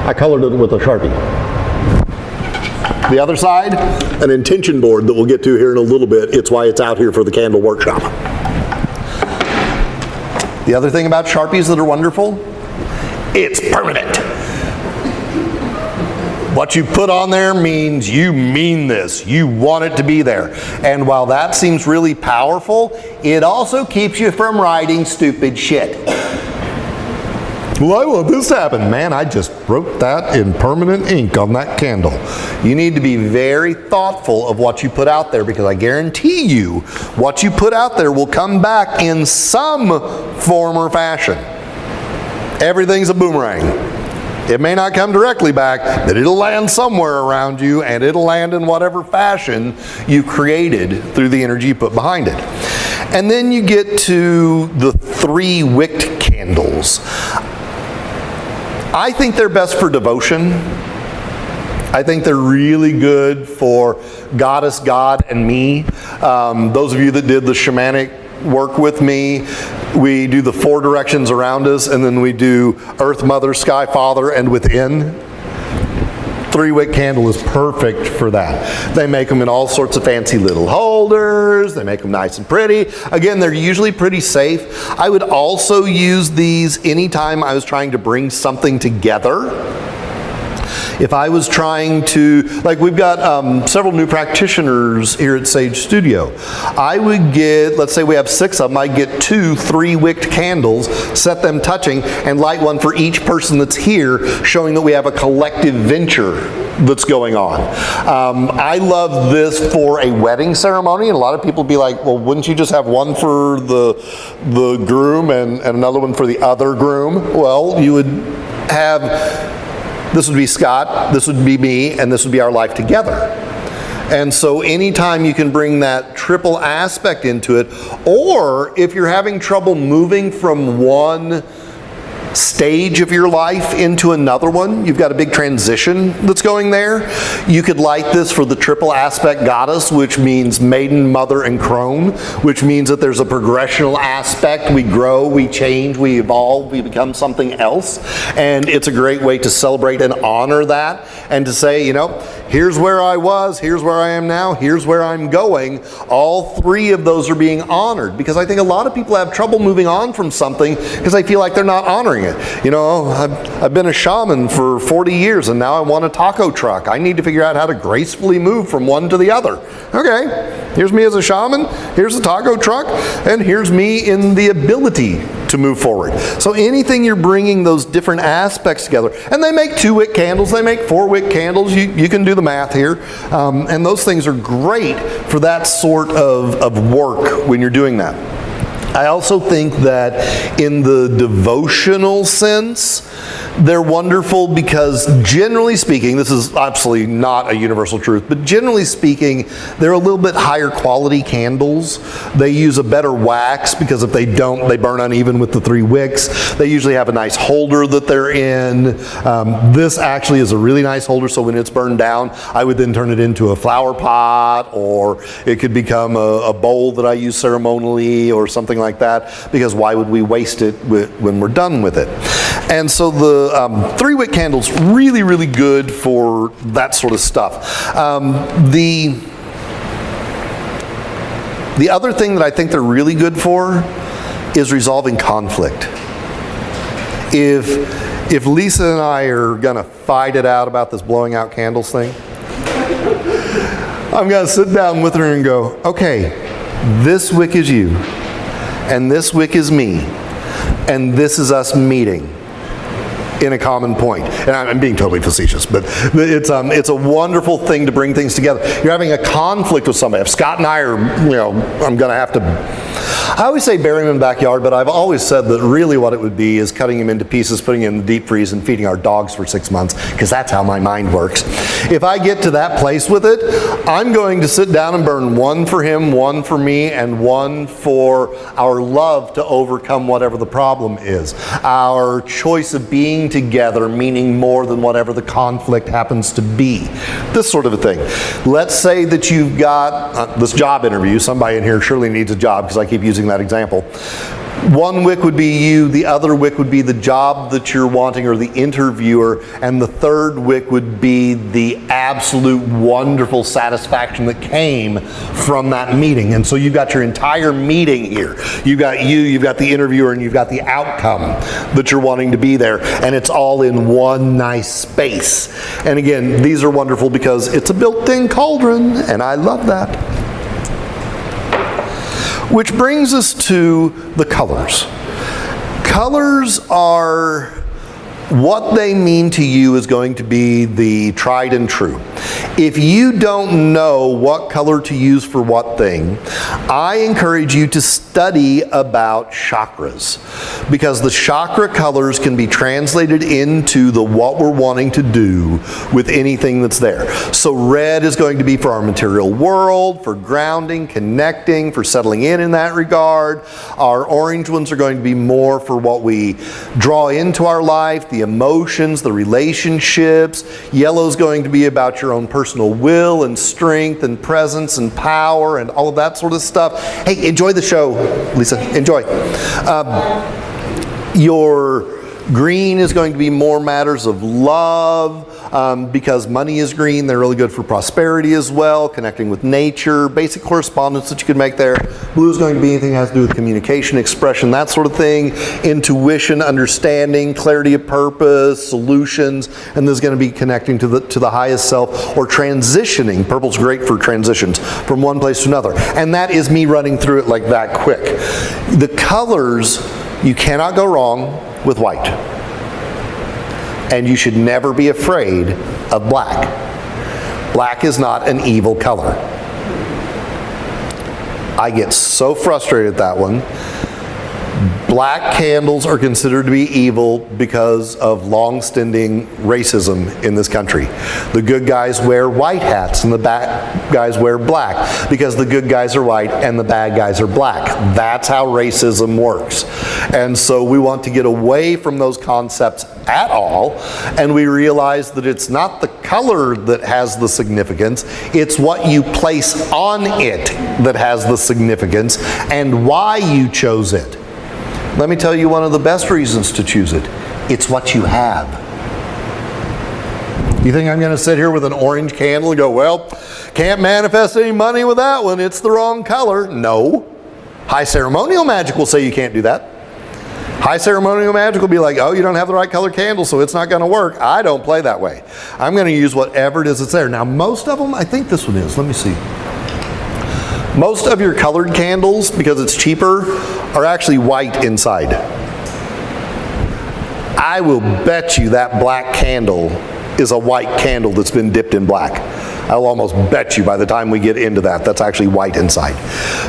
I colored it with a Sharpie. The other side, an intention board that we'll get to here in a little bit. It's why it's out here for the candle workshop. The other thing about Sharpies that are wonderful, it's permanent. What you put on there means you mean this. You want it to be there. And while that seems really powerful, it also keeps you from writing stupid shit. Well, I want this to happen. Man, I just wrote that in permanent ink on that candle. You need to be very thoughtful of what you put out there, because I guarantee you what you put out there will come back in some form or fashion. Everything's a boomerang. It may not come directly back, but it'll land somewhere around you, and it'll land in whatever fashion you created through the energy you put behind it. And then you get to the 3 wicked candles. I think they're best for devotion. I think they're really good for Goddess, God, and me. Those of you that did the shamanic work with me, we do the 4 directions around us, and then we do Earth, Mother, Sky, Father, and within. 3-wick candle is perfect for that. They make them in all sorts of fancy little holders. They make them nice and pretty. Again, they're usually pretty safe. I would also use these anytime I was trying to bring something together. If I was trying to, like we've got several new practitioners here at Sage Studio. I would get, let's say we have 6 of them, I'd get 2 3-wicked candles, set them touching, and light one for each person that's here, showing that we have a collective venture that's going on. I love this for a wedding ceremony, and a lot of people be like, well, wouldn't you just have one for the groom and another one for the other groom? Well, you would have, this would be Scott, this would be me, and this would be our life together. And so anytime you can bring that triple aspect into it, or if you're having trouble moving from one stage of your life into another one, you've got a big transition that's going there, you could light this for the triple aspect goddess, which means maiden, mother, and crone, which means that there's a progressional aspect. We grow, we change, we evolve, we become something else. And it's a great way to celebrate and honor that, and to say, you know, here's where I was, here's where I am now, here's where I'm going. All 3 of those are being honored, because I think a lot of people have trouble moving on from something because they feel like they're not honoring it. You know, I've been a shaman for 40 years and now I want a taco truck. I need to figure out how to gracefully move from one to the other. Okay, here's me as a shaman, here's a taco truck, and here's me in the ability to move forward. So anything you're bringing those different aspects together, and they make 2-wick candles, they make 4-wick candles, you can do the math here, and those things are great for that sort of work when you're doing that. I also think that in the devotional sense, they're wonderful because generally speaking, this is absolutely not a universal truth, but generally speaking, they're a little bit higher quality candles. They use a better wax because if they don't, they burn uneven with the 3 wicks. They usually have a nice holder that they're in. This actually is a really nice holder, so when it's burned down, I would then turn it into a flower pot, or it could become a bowl that I use ceremonially or something like that, because why would we waste it when we're done with it? And so the 3-wick candle's really, really good for that sort of stuff. The other thing that I think they're really good for is resolving conflict. If Lisa and I are gonna fight it out about this blowing out candles thing, I'm gonna sit down with her and go, okay, this wick is you, and this wick is me, and this is us meeting in a common point. And I'm being totally facetious, but it's a wonderful thing to bring things together. You're having a conflict with somebody. If Scott and I are, I'm gonna have to, I always say bury him in the backyard, but I've always said that really what it would be is cutting him into pieces, putting him in the deep freeze, and feeding our dogs for 6 months, because that's how my mind works. If I get to that place with it, I'm going to sit down and burn one for him, one for me, and one for our love to overcome whatever the problem is. Our choice of being together, meaning more than whatever the conflict happens to be. This sort of a thing. Let's say that you've got this job interview. Somebody in here surely needs a job, because I keep using that example. One wick would be you, the other wick would be the job that you're wanting or the interviewer, and the third wick would be the absolute wonderful satisfaction that came from that meeting. And so you've got your entire meeting here. You've got you, you've got the interviewer, and you've got the outcome that you're wanting to be there, and it's all in one nice space. And again, these are wonderful because it's a built-in cauldron, and I love that. Which brings us to the colors. Colors are, what they mean to you is going to be the tried and true. If you don't know what color to use for what thing, I encourage you to study about chakras, because the chakra colors can be translated into the what we're wanting to do with anything that's there. So red is going to be for our material world, for grounding, connecting, for settling in that regard. Our orange ones are going to be more for what we draw into our life, the emotions, the relationships. Yellow is going to be about your own personal will and strength and presence and power and all of that sort of stuff. Hey, enjoy the show, Lisa. Enjoy. Your green is going to be more matters of love, because money is green. They're really good for prosperity as well, connecting with nature, basic correspondence that you can make there. Blue is going to be anything that has to do with communication, expression, that sort of thing, intuition, understanding, clarity of purpose, solutions, and this is going to be connecting to the highest self or transitioning. Purple's great for transitions from one place to another. And that is me running through it like that quick. The colors, you cannot go wrong with white. And you should never be afraid of black. Black is not an evil color. I get so frustrated at that one. Black candles are considered to be evil because of long-standing racism in this country. The good guys wear white hats and the bad guys wear black because the good guys are white and the bad guys are black. That's how racism works. And so we want to get away from those concepts at all, and we realize that it's not the color that has the significance, it's what you place on it that has the significance and why you chose it. Let me tell you one of the best reasons to choose it. It's what you have. You think I'm going to sit here with an orange candle and go, well, can't manifest any money with that one, it's the wrong color? No. High ceremonial magic will say you can't do that. High ceremonial magic will be like, oh, you don't have the right color candle, so it's not going to work. I don't play that way. I'm going to use whatever it is that's there. Now, most of them, I think this one is. Let me see. Most of your colored candles, because it's cheaper, are actually white inside. I will bet you that black candle is a white candle that's been dipped in black. I'll almost bet you by the time we get into that, that's actually white inside.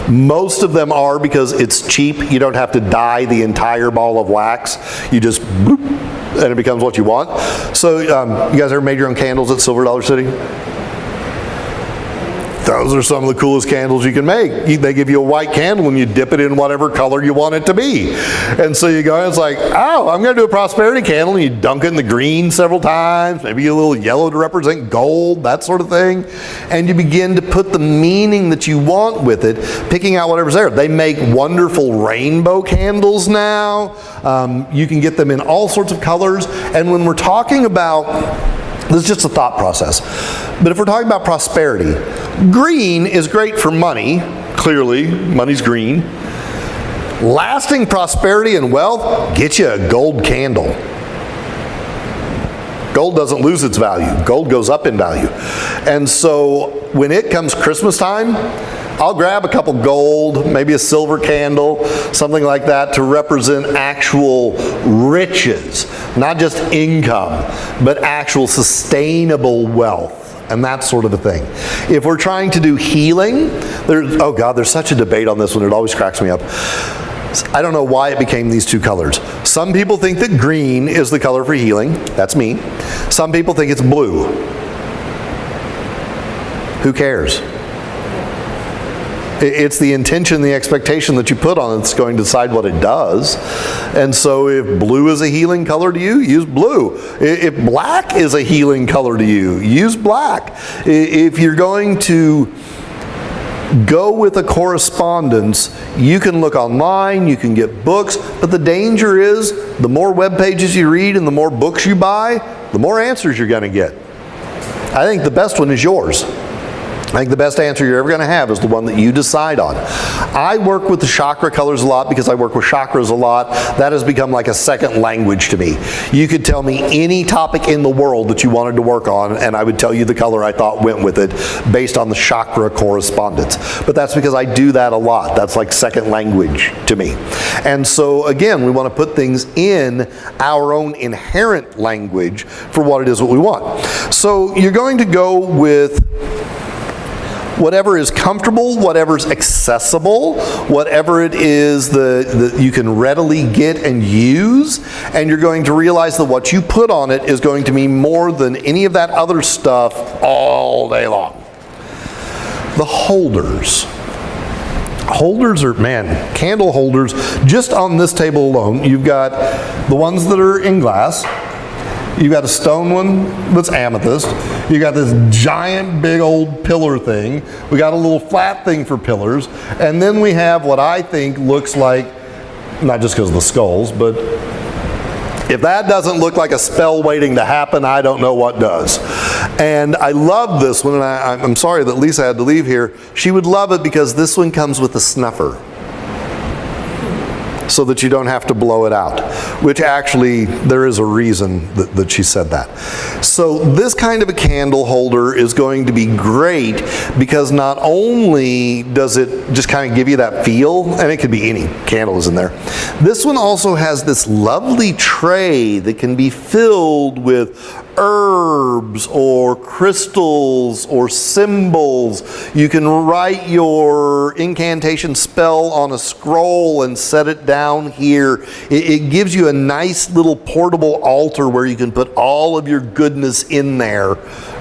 Most of them are because it's cheap. You don't have to dye the entire ball of wax. You just bloop, and it becomes what you want. So you guys ever made your own candles at Silver Dollar City? Those are some of the coolest candles you can make. They give you a white candle and you dip it in whatever color you want it to be. And so you go, and it's like, oh, I'm going to do a prosperity candle, and you dunk it in the green several times, maybe a little yellow to represent gold, that sort of thing. And you begin to put the meaning that you want with it, picking out whatever's there. They make wonderful rainbow candles now. You can get them in all sorts of colors. And when we're talking about, this is just a thought process, but if we're talking about prosperity, green is great for money. Clearly, money's green. Lasting prosperity and wealth, get you a gold candle. Gold doesn't lose its value. Gold goes up in value. And so when it comes Christmas time, I'll grab a couple gold, maybe a silver candle, something like that to represent actual riches, not just income, but actual sustainable wealth. And that sort of a thing. If we're trying to do healing, there's such a debate on this one. It always cracks me up. I don't know why it became these two colors. Some people think that green is the color for healing. That's me. Some people think it's blue. Who cares? It's the intention, the expectation that you put on it that's going to decide what it does. And so if blue is a healing color to you, use blue. If black is a healing color to you, use black. If you're going to go with a correspondence, you can look online, you can get books, but the danger is the more web pages you read and the more books you buy, the more answers you're going to get. I think the best one is yours. I think the best answer you're ever going to have is the one that you decide on. I work with the chakra colors a lot because I work with chakras a lot. That has become like a second language to me. You could tell me any topic in the world that you wanted to work on, and I would tell you the color I thought went with it based on the chakra correspondence. But that's because I do that a lot. That's like second language to me. And so again, we want to put things in our own inherent language for what it is that we want. So you're going to go with whatever is comfortable, whatever's accessible, whatever it is that you can readily get and use, and you're going to realize that what you put on it is going to mean more than any of that other stuff all day long. The holders. Holders are, candle holders, just on this table alone, you've got the ones that are in glass. You've got a stone one that's amethyst. You got this giant big old pillar thing. We got a little flat thing for pillars. And then we have what I think looks like, not just because of the skulls, but if that doesn't look like a spell waiting to happen, I don't know what does. And I love this one, and I'm sorry that Lisa had to leave here. She would love it because this one comes with a snuffer, so that you don't have to blow it out, which actually there is a reason that she said that. So this kind of a candle holder is going to be great because not only does it just kind of give you that feel, and it could be any candles in there, this one also has this lovely tray that can be filled with herbs or crystals or symbols. You can write your incantation spell on a scroll and set it down here. It gives you a nice little portable altar where you can put all of your goodness in there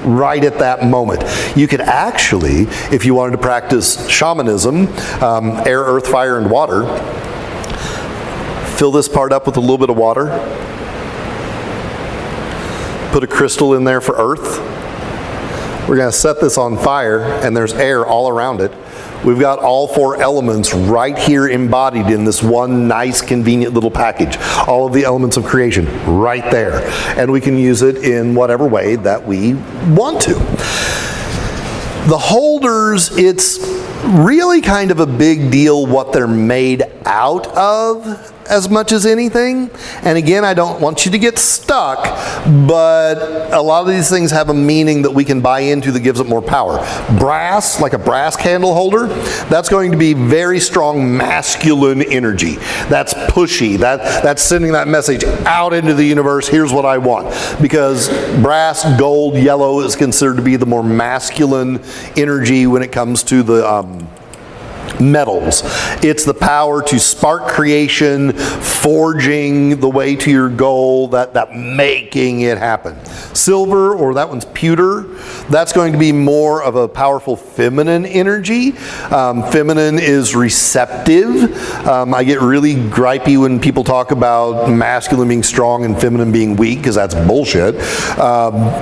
right at that moment. You could actually, if you wanted to practice shamanism, air, earth, fire, and water, fill this part up with a little bit of water. Put a crystal in there for earth. We're going to set this on fire, and there's air all around it. We've got all four elements right here embodied in this one nice, convenient little package. All of the elements of creation right there. And we can use it in whatever way that we want to. The holders, it's really kind of a big deal what they're made out of as much as anything. And again, I don't want you to get stuck, but a lot of these things have a meaning that we can buy into that gives it more power. Brass, like a brass candle holder, that's going to be very strong masculine energy. That's pushy. That's sending that message out into the universe. Here's what I want. Because brass, gold, yellow is considered to be the more masculine energy when it comes to the metals. It's the power to spark creation, forging the way to your goal, that making it happen. Silver, or that one's pewter, that's going to be more of a powerful feminine energy. Feminine is receptive. I get really gripey when people talk about masculine being strong and feminine being weak, because that's bullshit.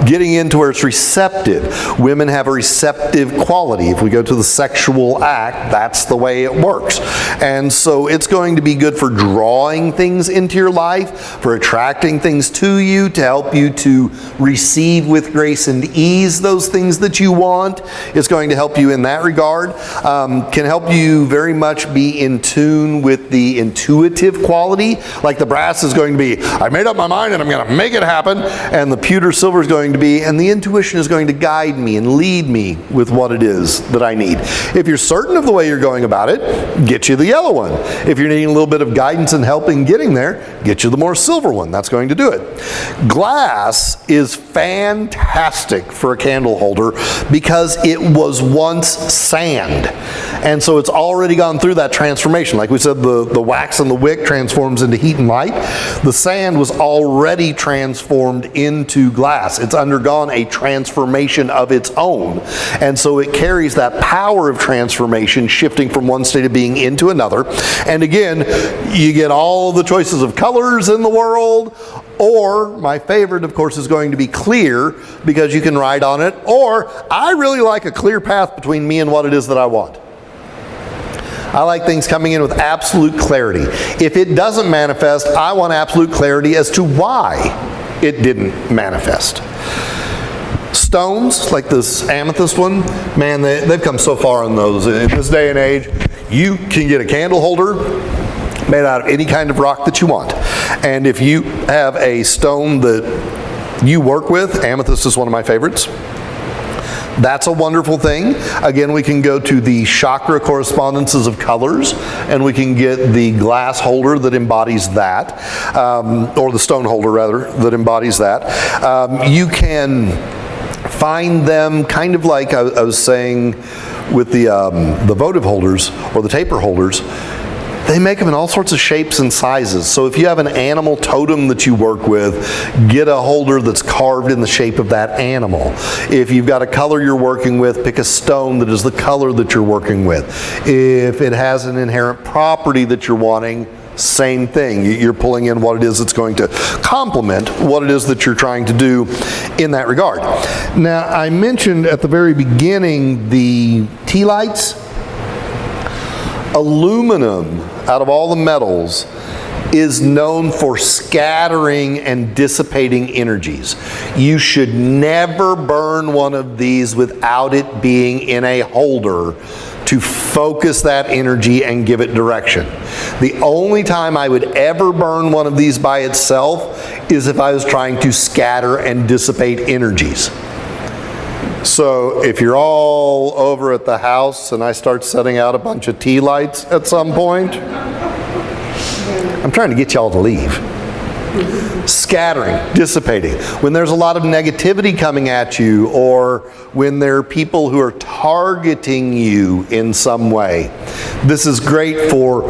Getting into where it's receptive. Women have a receptive quality. If we go to the sexual act, that's that's the way it works. And so it's going to be good for drawing things into your life, for attracting things to you, to help you to receive with grace and ease those things that you want. It's going to help you in that regard. Can help you very much be in tune with the intuitive quality. Like the brass is going to be, I made up my mind and I'm going to make it happen. And the pewter silver is going to be, and the intuition is going to guide me and lead me with what it is that I need. If you're certain of the way you're going about it, get you the yellow one. If you're needing a little bit of guidance and help in getting there, get you the more silver one. That's going to do it. Glass is fantastic for a candle holder because it was once sand. And so it's already gone through that transformation. Like we said, the wax and the wick transforms into heat and light. The sand was already transformed into glass. It's undergone a transformation of its own. And so it carries that power of transformation, shifting from one state of being into another. And again, you get all the choices of colors in the world, or my favorite, of course, is going to be clear because you can ride on it, or I really like a clear path between me and what it is that I want. I like things coming in with absolute clarity. If it doesn't manifest, I want absolute clarity as to why it didn't manifest. Stones, like this amethyst one, man, they've come so far on those. In this day and age, you can get a candle holder made out of any kind of rock that you want. And if you have a stone that you work with, amethyst is one of my favorites. That's a wonderful thing. Again, we can go to the chakra correspondences of colors, and we can get the glass holder that embodies that, or the stone holder rather, that embodies that. You can find them kind of like I was saying with the votive holders or the taper holders. They make them in all sorts of shapes and sizes. So if you have an animal totem that you work with, get a holder that's carved in the shape of that animal. If you've got a color you're working with, pick a stone that is the color that you're working with. If it has an inherent property that you're wanting, same thing. You're pulling in what it is that's going to complement what it is that you're trying to do in that regard. Now, I mentioned at the very beginning the tea lights. Aluminum, out of all the metals, is known for scattering and dissipating energies. You should never burn one of these without it being in a holder to focus that energy and give it direction. The only time I would ever burn one of these by itself is if I was trying to scatter and dissipate energies. So if you're all over at the house and I start setting out a bunch of tea lights at some point, I'm trying to get y'all to leave. Scattering, dissipating. When there's a lot of negativity coming at you, or when there are people who are targeting you in some way, this is great for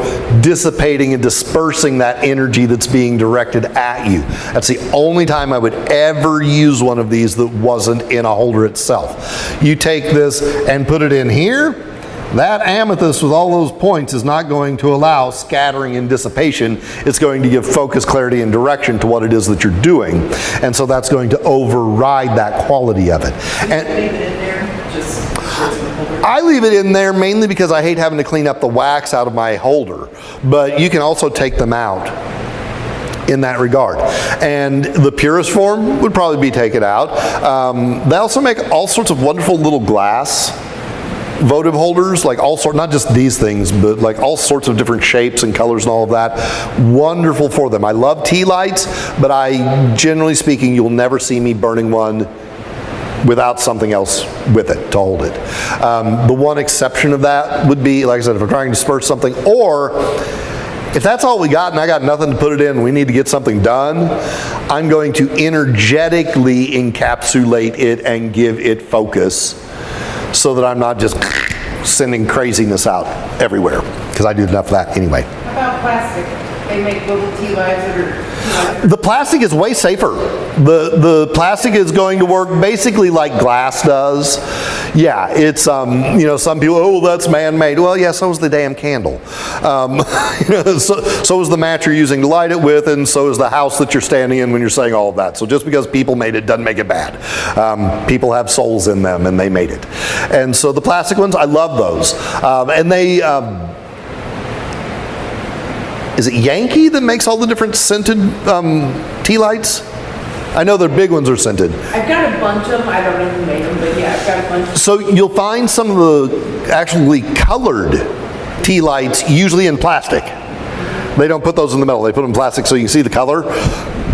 dissipating and dispersing that energy that's being directed at you. That's the only time I would ever use one of these that wasn't in a holder itself. You take this and put it in here, that amethyst with all those points is not going to allow scattering and dissipation. It's going to give focus, clarity, and direction to what it is that you're doing. And so that's going to override that quality of it. And leave it in there, I leave it in there mainly because I hate having to clean up the wax out of my holder. But you can also take them out in that regard. And the purest form would probably be take it out. They also make all sorts of wonderful little glass votive holders, like all sorts, not just these things, but like all sorts of different shapes and colors and all of that. Wonderful for them. I love tea lights, but generally speaking, you'll never see me burning one without something else with it to hold it. The one exception of that would be, like I said, if I'm trying to disperse something, or if that's all we got and I got nothing to put it in, we need to get something done, I'm going to energetically encapsulate it and give it focus, so that I'm not just sending craziness out everywhere, because I do enough of that anyway. How about plastic? They make little tea lights that are The plastic is way safer. The plastic is going to work basically like glass does. Yeah, it's, some people, oh, well, that's man-made. Well, yeah, so is the damn candle. So is the match you're using to light it with, and so is the house that you're standing in when you're saying all of that. So just because people made it doesn't make it bad. People have souls in them, and they made it. And so the plastic ones, I love those. And they... is it Yankee that makes all the different scented tea lights? I know their big ones are scented. I've got a bunch of them. I don't know who made them, but yeah, I've got a bunch. So you'll find some of the actually colored tea lights usually in plastic. They don't put those in the metal. They put them in plastic so you can see the color.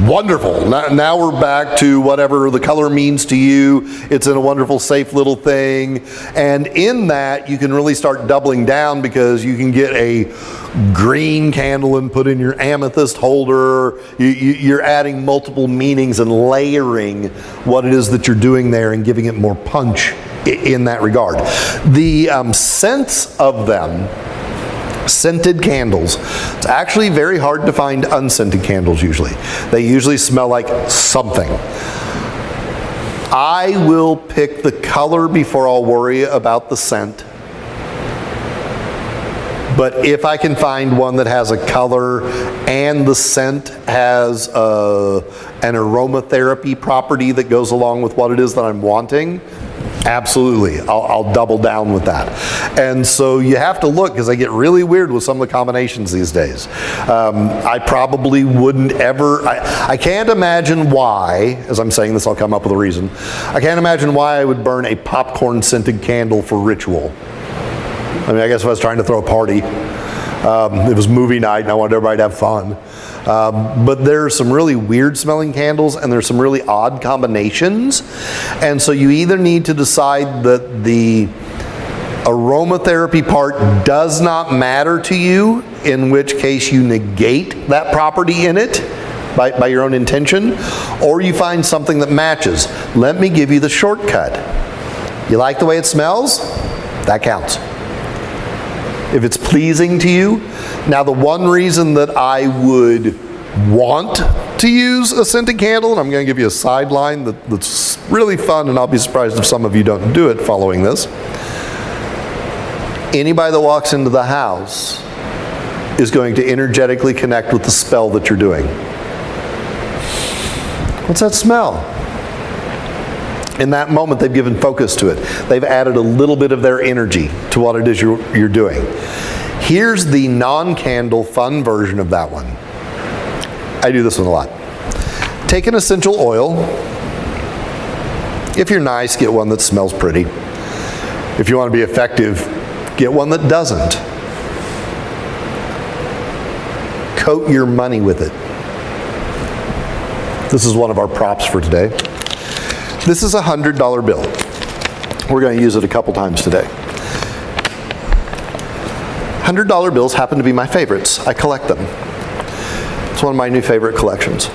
Wonderful. Now we're back to whatever the color means to you. It's in a wonderful, safe little thing. And in that, you can really start doubling down because you can get a green candle and put in your amethyst holder. You're adding multiple meanings and layering what it is that you're doing there and giving it more punch in that regard. The scents of them, scented candles, it's actually very hard to find unscented candles usually. They usually smell like something. I will pick the color before I'll worry about the scent. But if I can find one that has a color and the scent has an aromatherapy property that goes along with what it is that I'm wanting, absolutely, I'll double down with that. And so you have to look, because they get really weird with some of the combinations these days. I probably wouldn't ever, I can't imagine why, as I'm saying this, I'll come up with a reason. I can't imagine why I would burn a popcorn scented candle for ritual. I mean, I guess if I was trying to throw a party, it was movie night and I wanted everybody to have fun. But there's some really weird smelling candles and there's some really odd combinations. And so you either need to decide that the aromatherapy part does not matter to you, in which case you negate that property in it by your own intention, or you find something that matches. Let me give you the shortcut. You like the way it smells? That counts. If it's pleasing to you. Now, the one reason that I would want to use a scented candle, and I'm going to give you a sideline that's really fun, and I'll be surprised if some of you don't do it following this. Anybody that walks into the house is going to energetically connect with the spell that you're doing. What's that smell? In that moment, they've given focus to it. They've added a little bit of their energy to what it is you're doing. Here's the non-candle fun version of that one. I do this one a lot. Take an essential oil. If you're nice, get one that smells pretty. If you want to be effective, get one that doesn't. Coat your money with it. This is one of our props for today. This is a $100 bill. We're going to use it a couple times today. $100 bills happen to be my favorites. I collect them. It's one of my new favorite collections.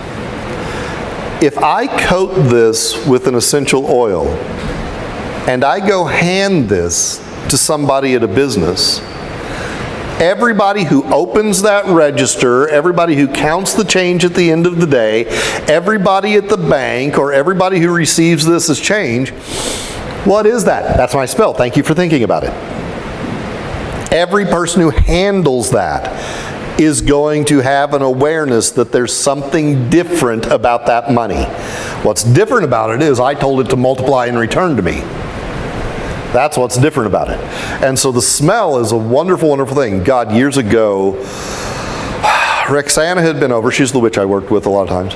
If I coat this with an essential oil and I go hand this to somebody at a business, everybody who opens that register, everybody who counts the change at the end of the day, everybody at the bank, or everybody who receives this as change, what is that? That's my spell. Thank you for thinking about it. Every person who handles that is going to have an awareness that there's something different about that money. What's different about it is I told it to multiply and return to me. That's what's different about it. And so the smell is a wonderful, wonderful thing. God, years ago, Roxana had been over. She's the witch I worked with a lot of times.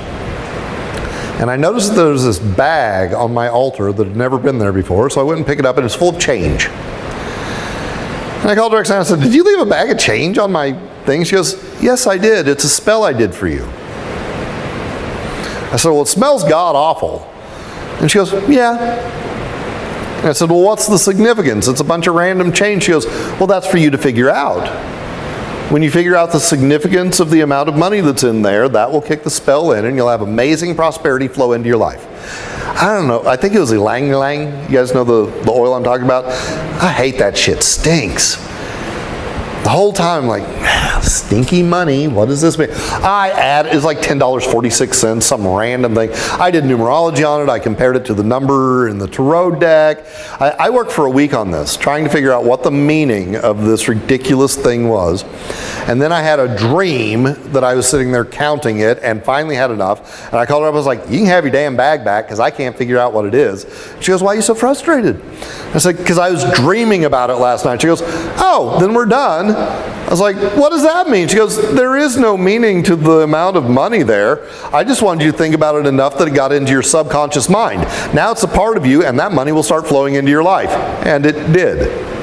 And I noticed that there was this bag on my altar that had never been there before, so I went and picked it up, and it was full of change. And I called Roxana and said, "Did you leave a bag of change on my thing?" She goes, "Yes, I did. It's a spell I did for you." I said, "Well, it smells god-awful." And she goes, "Yeah." And I said, "Well, what's the significance? It's a bunch of random change." She goes, "Well, that's for you to figure out. When you figure out the significance of the amount of money that's in there, that will kick the spell in, and you'll have amazing prosperity flow into your life." I don't know. I think it was ylang ylang. You guys know the oil I'm talking about? I hate that shit. Stinks. The whole time, like, Stinky money, what does this mean? It's like $10.46, some random thing. I did numerology on it. I compared it to the number in the tarot deck. I worked for a week on this, trying to figure out what the meaning of this ridiculous thing was. And then I had a dream that I was sitting there counting it and finally had enough. And I called her up, I was like, you can have your damn bag back because I can't figure out what it is. She goes, why are you so frustrated? I said, because I was dreaming about it last night. She goes, oh, then we're done. I was like, what does that mean? She goes, there is no meaning to the amount of money there. I just wanted you to think about it enough that it got into your subconscious mind. Now it's a part of you, and that money will start flowing into your life. And it did.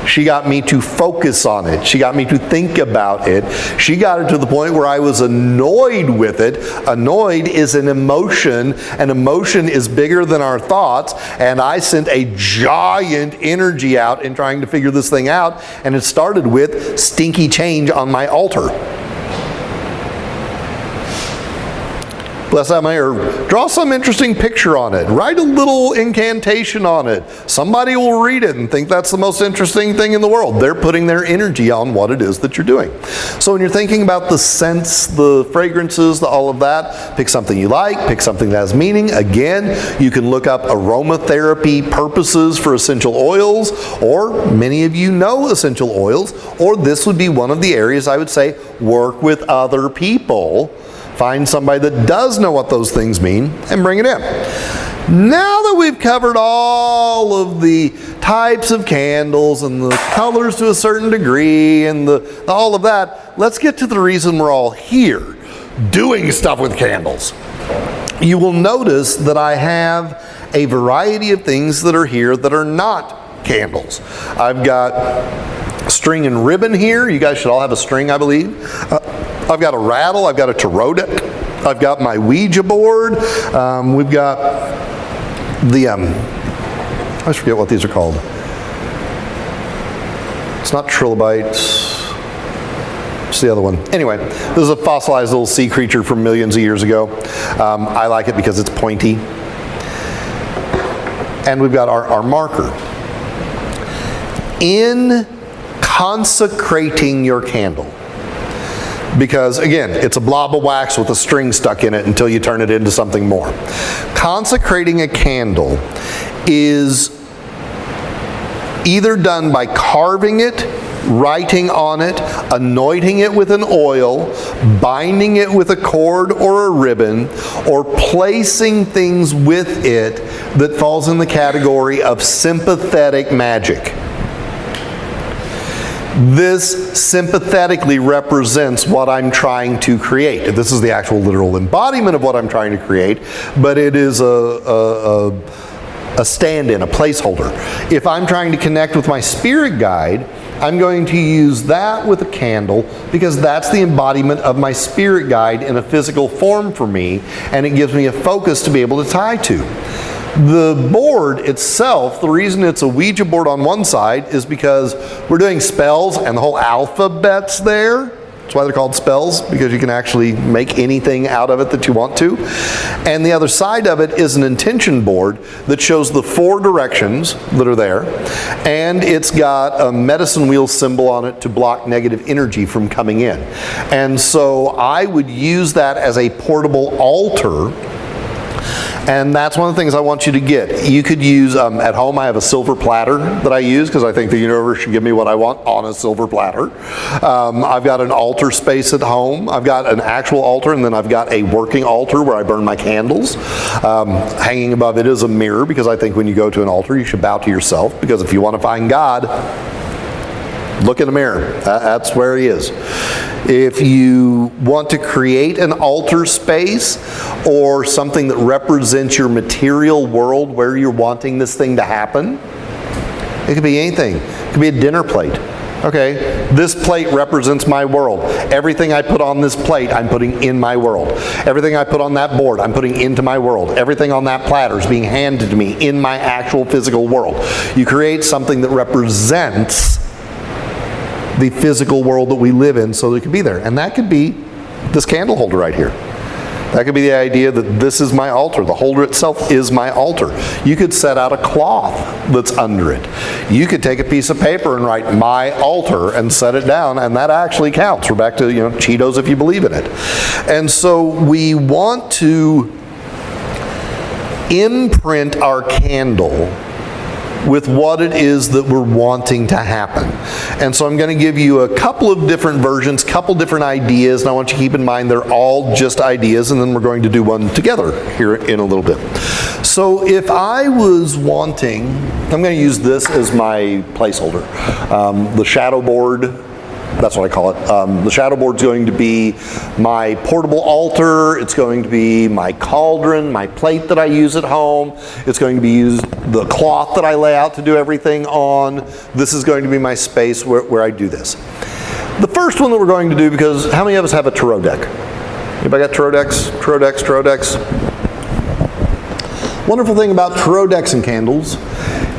She got me to focus on it. She got me to think about it. She got it to the point where I was annoyed with it. Annoyed is an emotion. An emotion is bigger than our thoughts. And I sent a giant energy out in trying to figure this thing out. And it started with stinky change on my altar. Bless that money, or draw some interesting picture on it. Write a little incantation on it. Somebody will read it and think that's the most interesting thing in the world. They're putting their energy on what it is that you're doing. So when you're thinking about the scents, the fragrances, all of that, pick something you like, pick something that has meaning. Again, you can look up aromatherapy purposes for essential oils, or many of you know essential oils, or this would be one of the areas I would say work with other people. Find somebody that does know what those things mean and bring it in. Now that we've covered all of the types of candles and the colors to a certain degree and all of that, let's get to the reason we're all here, doing stuff with candles. You will notice that I have a variety of things that are here that are not candles. I've got string and ribbon here. You guys should all have a string, I believe. I've got a rattle, I've got a tarot deck, I've got my Ouija board, we've got the, I forget what these are called. It's not trilobites, it's the other one. Anyway, this is a fossilized little sea creature from millions of years ago. I like it because it's pointy. And we've got our marker. In consecrating your candle, because again, it's a blob of wax with a string stuck in it until you turn it into something more. Consecrating a candle is either done by carving it, writing on it, anointing it with an oil, binding it with a cord or a ribbon, or placing things with it that falls in the category of sympathetic magic. This sympathetically represents what I'm trying to create. This is the actual literal embodiment of what I'm trying to create, but it is a stand-in, a placeholder. If I'm trying to connect with my spirit guide, I'm going to use that with a candle because that's the embodiment of my spirit guide in a physical form for me, and it gives me a focus to be able to tie to. The board itself, the reason it's a Ouija board on one side is because we're doing spells and the whole alphabet's there. That's why they're called spells, because you can actually make anything out of it that you want to. And the other side of it is an intention board that shows the 4 directions that are there. And it's got a medicine wheel symbol on it to block negative energy from coming in. And so I would use that as a portable altar. And that's one of the things I want you to get. You could use, at home I have a silver platter that I use because I think the universe should give me what I want on a silver platter. I've got an altar space at home. I've got an actual altar, and then I've got a working altar where I burn my candles. Hanging above it is a mirror, because I think when you go to an altar you should bow to yourself, because if you want to find God, look in a mirror. That's where he is. If you want to create an altar space or something that represents your material world where you're wanting this thing to happen, it could be anything. It could be a dinner plate. Okay, this plate represents my world. Everything I put on this plate, I'm putting in my world. Everything I put on that board, I'm putting into my world. Everything on that platter is being handed to me in my actual physical world. You create something that represents the physical world that we live in so that it could be there. And that could be this candle holder right here. That could be the idea that this is my altar. The holder itself is my altar. You could set out a cloth that's under it. You could take a piece of paper and write my altar and set it down, and that actually counts. We're back to, Cheetos if you believe in it. And so we want to imprint our candle with what it is that we're wanting to happen. And so I'm going to give you a couple of different versions, couple different ideas, and I want you to keep in mind they're all just ideas, and then we're going to do one together here in a little bit. So if I was wanting, I'm going to use this as my placeholder. The shadow board, that's what I call it. The shadow board is going to be my portable altar. It's going to be my cauldron, my plate that I use at home. It's going to be the cloth that I lay out to do everything on. This is going to be my space where I do this. The first one that we're going to do, because how many of us have a tarot deck? Anybody got tarot decks? Tarot decks? Wonderful thing about tarot decks and candles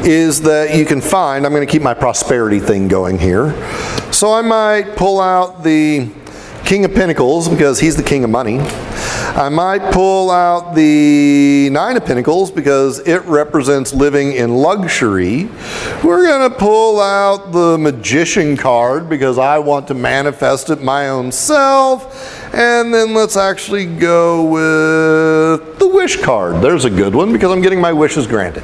is that you can find, I'm going to keep my prosperity thing going here. So I might pull out the King of Pentacles because he's the king of money. I might pull out the Nine of Pentacles because it represents living in luxury. We're going to pull out the Magician card because I want to manifest it my own self. And then let's actually go with the Wish card. There's a good one because I'm getting my wishes granted.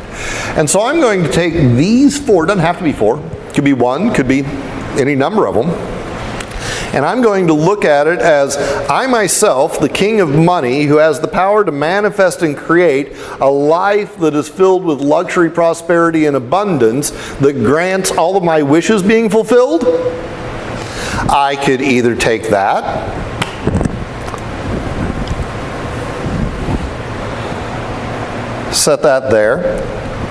And so I'm going to take these four, it doesn't have to be four, it could be one, could be any number of them. And I'm going to look at it as I myself, the king of money, who has the power to manifest and create a life that is filled with luxury, prosperity, and abundance that grants all of my wishes being fulfilled. I could either take that, set that there.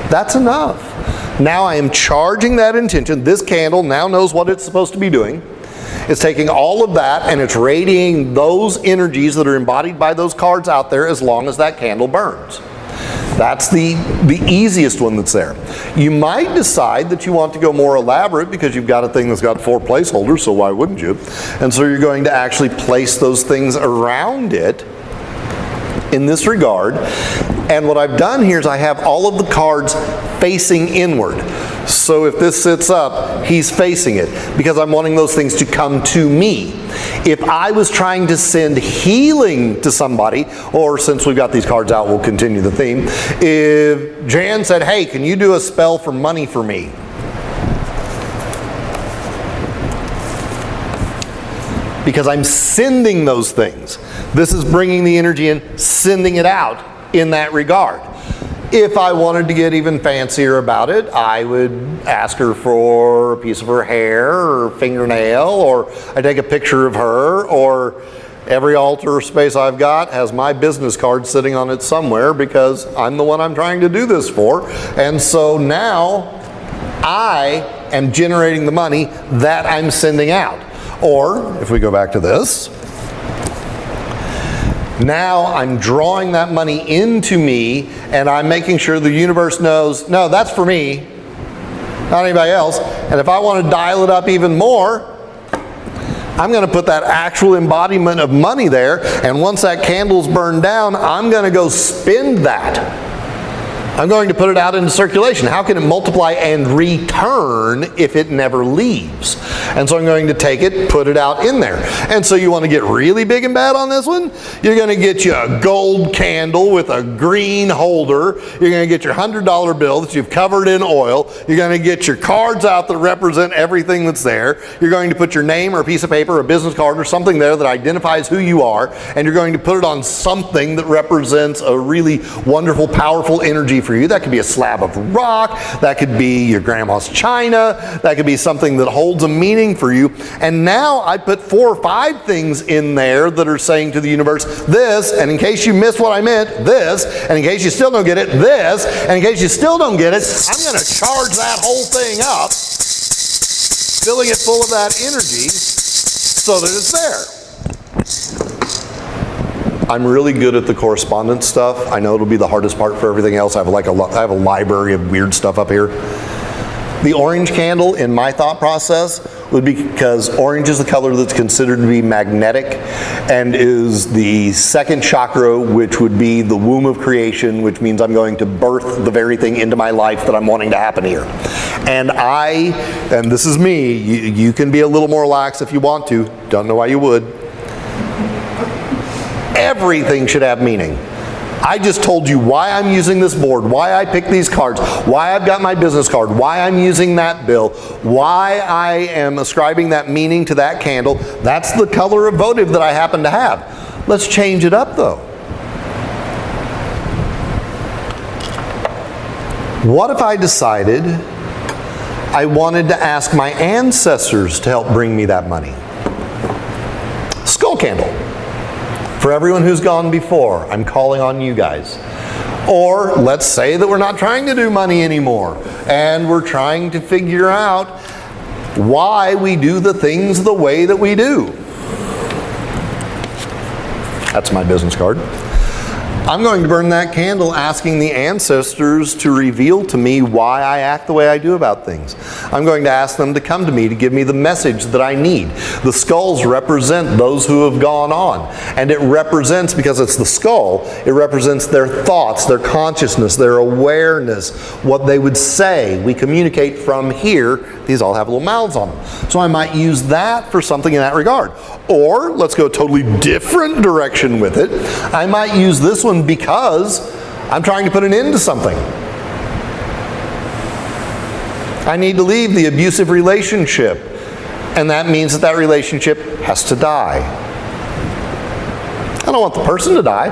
That's enough. Now I am charging that intention. This candle now knows what it's supposed to be doing. It's taking all of that and it's radiating those energies that are embodied by those cards out there as long as that candle burns. That's the easiest one that's there. You might decide that you want to go more elaborate because you've got a thing that's got 4 placeholders, so why wouldn't you? And so you're going to actually place those things around it in this regard. And what I've done here is I have all of the cards facing inward. So if this sits up, he's facing it because I'm wanting those things to come to me. If I was trying to send healing to somebody, or since we've got these cards out, we'll continue the theme. If Jan said, hey, can you do a spell for money for me? Because I'm sending those things. This is bringing the energy in, sending it out in that regard. If I wanted to get even fancier about it, I would ask her for a piece of her hair or fingernail, or I take a picture of her, or every altar space I've got has my business card sitting on it somewhere because I'm the one I'm trying to do this for. And so now I am generating the money that I'm sending out. Or, if we go back to this, now I'm drawing that money into me and I'm making sure the universe knows, no, that's for me, not anybody else. And if I want to dial it up even more, I'm going to put that actual embodiment of money there, and once that candle's burned down, I'm going to go spend that. I'm going to put it out into circulation. How can it multiply and return if it never leaves? And so I'm going to take it, put it out in there. And so you want to get really big and bad on this one? You're going to get you a gold candle with a green holder. You're going to get your $100 bill that you've covered in oil. You're going to get your cards out that represent everything that's there. You're going to put your name or a piece of paper, a business card or something there that identifies who you are. And you're going to put it on something that represents a really wonderful, powerful energy for you. That could be a slab of rock, that could be your grandma's china, that could be something that holds a meaning for you. And now I put 4 or 5 things in there that are saying to the universe, this, and in case you missed what I meant, this, and in case you still don't get it, this, and in case you still don't get it, I'm going to charge that whole thing up, filling it full of that energy so that it's there. I'm really good at the correspondence stuff. I know it'll be the hardest part for everything else. I have a library of weird stuff up here. The orange candle, in my thought process, would be because orange is the color that's considered to be magnetic and is the second chakra, which would be the womb of creation, which means I'm going to birth the very thing into my life that I'm wanting to happen here. And this is me, you can be a little more lax if you want to, don't know why you would. Everything should have meaning. I just told you why I'm using this board, why I picked these cards, why I've got my business card, why I'm using that bill, why I am ascribing that meaning to that candle. That's the color of votive that I happen to have. Let's change it up though. What if I decided I wanted to ask my ancestors to help bring me that money? Skull candle. For everyone who's gone before, I'm calling on you guys. Or let's say that we're not trying to do money anymore and we're trying to figure out why we do the things the way that we do. That's my business card. I'm going to burn that candle asking the ancestors to reveal to me why I act the way I do about things. I'm going to ask them to come to me to give me the message that I need. The skulls represent those who have gone on. And it represents, because it's the skull, it represents their thoughts, their consciousness, their awareness, what they would say. We communicate from here. These all have little mouths on them. So I might use that for something in that regard. Or, let's go a totally different direction with it. I might use this one because I'm trying to put an end to something. I need to leave the abusive relationship, and that means that that relationship has to die. I don't want the person to die,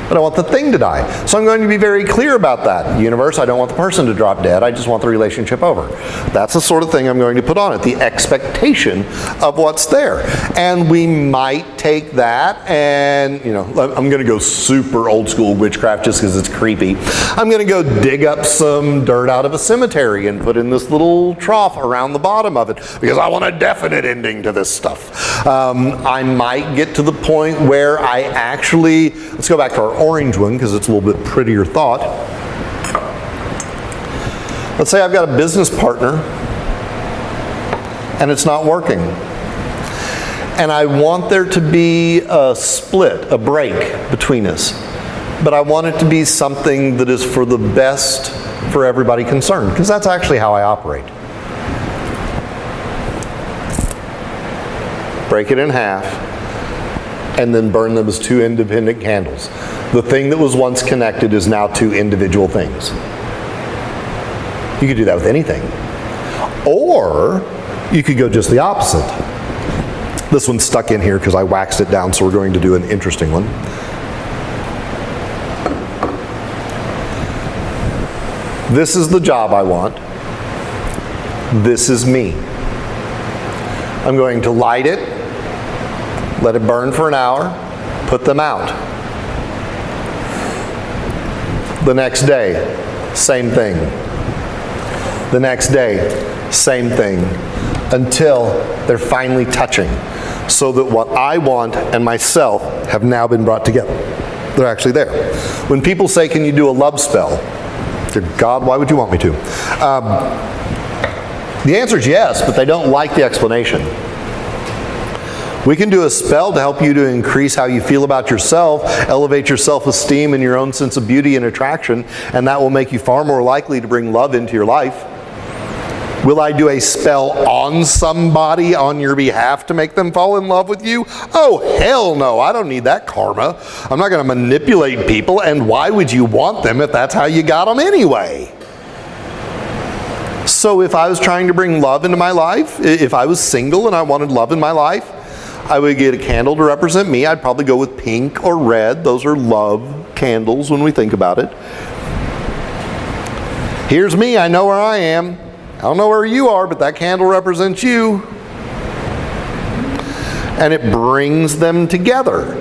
but I want the thing to die. So I'm going to be very clear about that. Universe, I don't want the person to drop dead, I just want the relationship over. That's the sort of thing I'm going to put on it, the expectation of what's there. And we might take that and, I'm going to go super old school witchcraft just because it's creepy. I'm going to go dig up some dirt out of a cemetery and put in this little trough around the bottom of it because I want a definite ending to this stuff. I might get to the point where I actually, let's go back to our orange one because it's a little bit prettier thought. Let's say I've got a business partner and it's not working. And I want there to be a split, a break between us. But I want it to be something that is for the best for everybody concerned, because that's actually how I operate. Break it in half, and then burn them as two independent candles. The thing that was once connected is now two individual things. You could do that with anything. Or you could go just the opposite. This one's stuck in here because I waxed it down, so we're going to do an interesting one. This is the job I want. This is me. I'm going to light it, let it burn for an hour, put them out. The next day, same thing. The next day, same thing. Until they're finally touching. So that what I want and myself have now been brought together. They're actually there. When people say, can you do a love spell? Dear God, why would you want me to? The answer is yes, but they don't like the explanation. We can do a spell to help you to increase how you feel about yourself, elevate your self-esteem and your own sense of beauty and attraction, and that will make you far more likely to bring love into your life. Will I do a spell on somebody on your behalf to make them fall in love with you? Oh, hell no, I don't need that karma. I'm not going to manipulate people, and why would you want them if that's how you got them anyway? So if I was trying to bring love into my life, if I was single and I wanted love in my life, I would get a candle to represent me. I'd probably go with pink or red. Those are love candles when we think about it. Here's me, I know where I am. I don't know where you are, but that candle represents you. And it brings them together.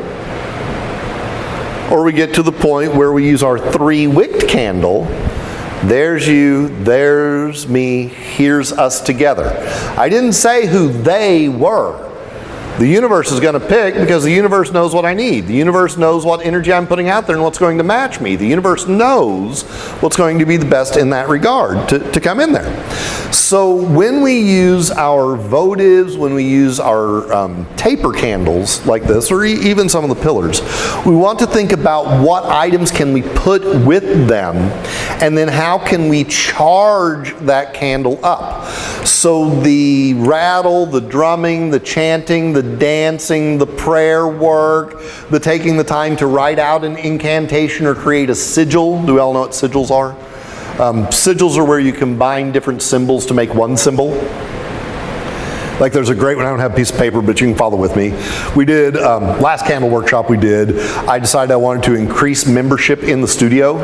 Or we get to the point where we use our 3-wicked candle. There's you, there's me, here's us together. I didn't say who they were. The universe is going to pick because the universe knows what I need. The universe knows what energy I'm putting out there and what's going to match me. The universe knows what's going to be the best in that regard to come in there. So when we use our votives, when we use our taper candles like this, or even some of the pillars, we want to think about what items can we put with them, and then how can we charge that candle up. So the rattle, the drumming, the chanting, the dancing, the prayer work, the taking the time to write out an incantation or create a sigil. Do we all know what sigils are? Sigils are where you combine different symbols to make one symbol. Like there's a great one, I don't have a piece of paper, but you can follow with me. We did, last candle workshop we did, I decided I wanted to increase membership in the studio.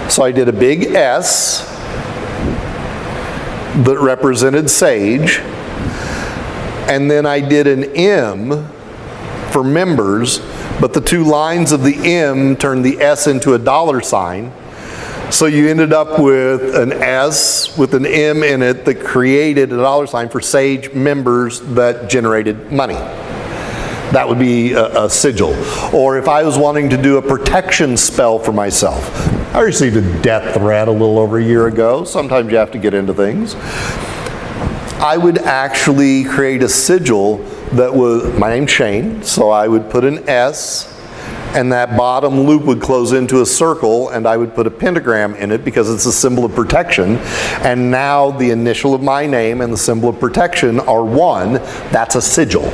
So I did a big S that represented sage, and then I did an M for members, but the two lines of the M turned the S into a $sign. So you ended up with an S with an M in it that created a $sign for sage members that generated money. That would be a sigil. Or if I was wanting to do a protection spell for myself. I received a death threat a little over a year ago. Sometimes you have to get into things. I would actually create a sigil that was, my name's Shane, so I would put an S, and that bottom loop would close into a circle, and I would put a pentagram in it because it's a symbol of protection. And now the initial of my name and the symbol of protection are one. That's a sigil.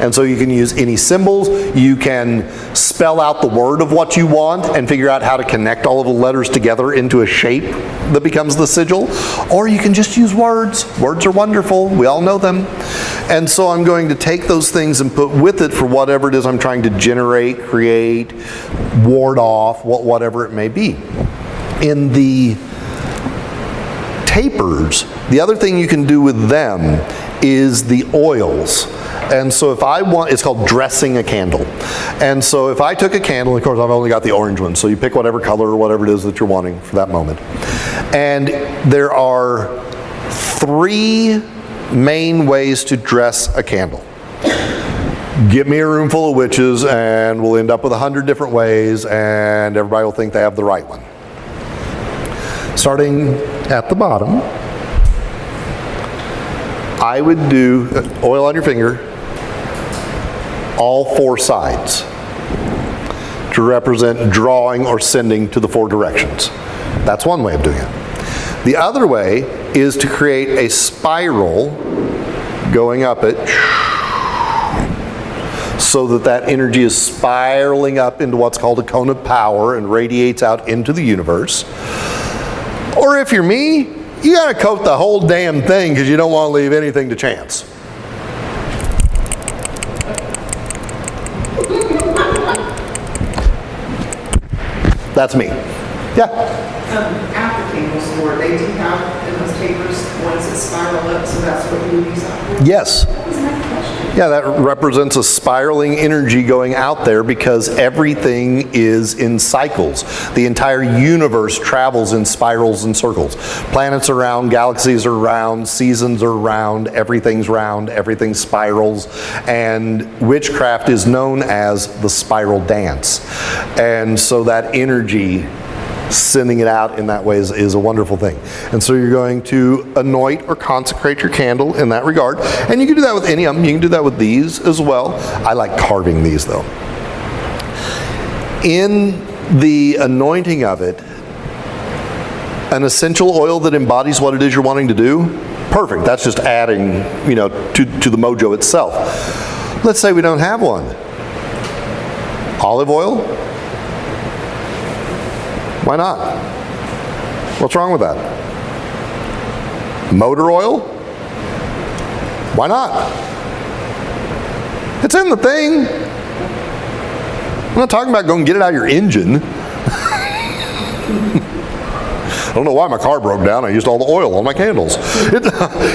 And so you can use any symbols. You can spell out the word of what you want and figure out how to connect all of the letters together into a shape that becomes the sigil. Or you can just use words. Words are wonderful. We all know them. And so I'm going to take those things and put with it for whatever it is I'm trying to generate, create, ward off, whatever it may be. In the tapers, the other thing you can do with them is the oils. And so if I want, it's called dressing a candle. And so if I took a candle, of course I've only got the orange one, so you pick whatever color or whatever it is that you're wanting for that moment. And there are 3 main ways to dress a candle. Get me a room full of witches and we'll end up with 100 different ways and everybody will think they have the right one. Starting at the bottom, I would do oil on your finger, all 4 sides, to represent drawing or sending to the 4 directions. That's one way of doing it. The other way is to create a spiral going up it, so that that energy is spiraling up into what's called a cone of power and radiates out into the universe. Or if you're me, you gotta coat the whole damn thing because you don't want to leave anything to chance. That's me. Yeah? At the candle store, they do have in those tapers ones that spiral up, so that's what you would use that for? Yes. What was that question? Yeah, that represents a spiraling energy going out there because everything is in cycles. The entire universe travels in spirals and circles. Planets are round, galaxies are round, seasons are round, everything spirals, and witchcraft is known as the spiral dance. And so that energy, sending it out in that way is a wonderful thing. And so you're going to anoint or consecrate your candle in that regard. And you can do that with any of them. You can do that with these as well. I like carving these though. In the anointing of it, an essential oil that embodies what it is you're wanting to do, perfect. That's just adding, to the mojo itself. Let's say we don't have one. Olive oil? Why not? What's wrong with that? Motor oil? Why not? It's in the thing. I'm not talking about going and get it out of your engine. don't know why my car broke down. I used all the oil on my candles.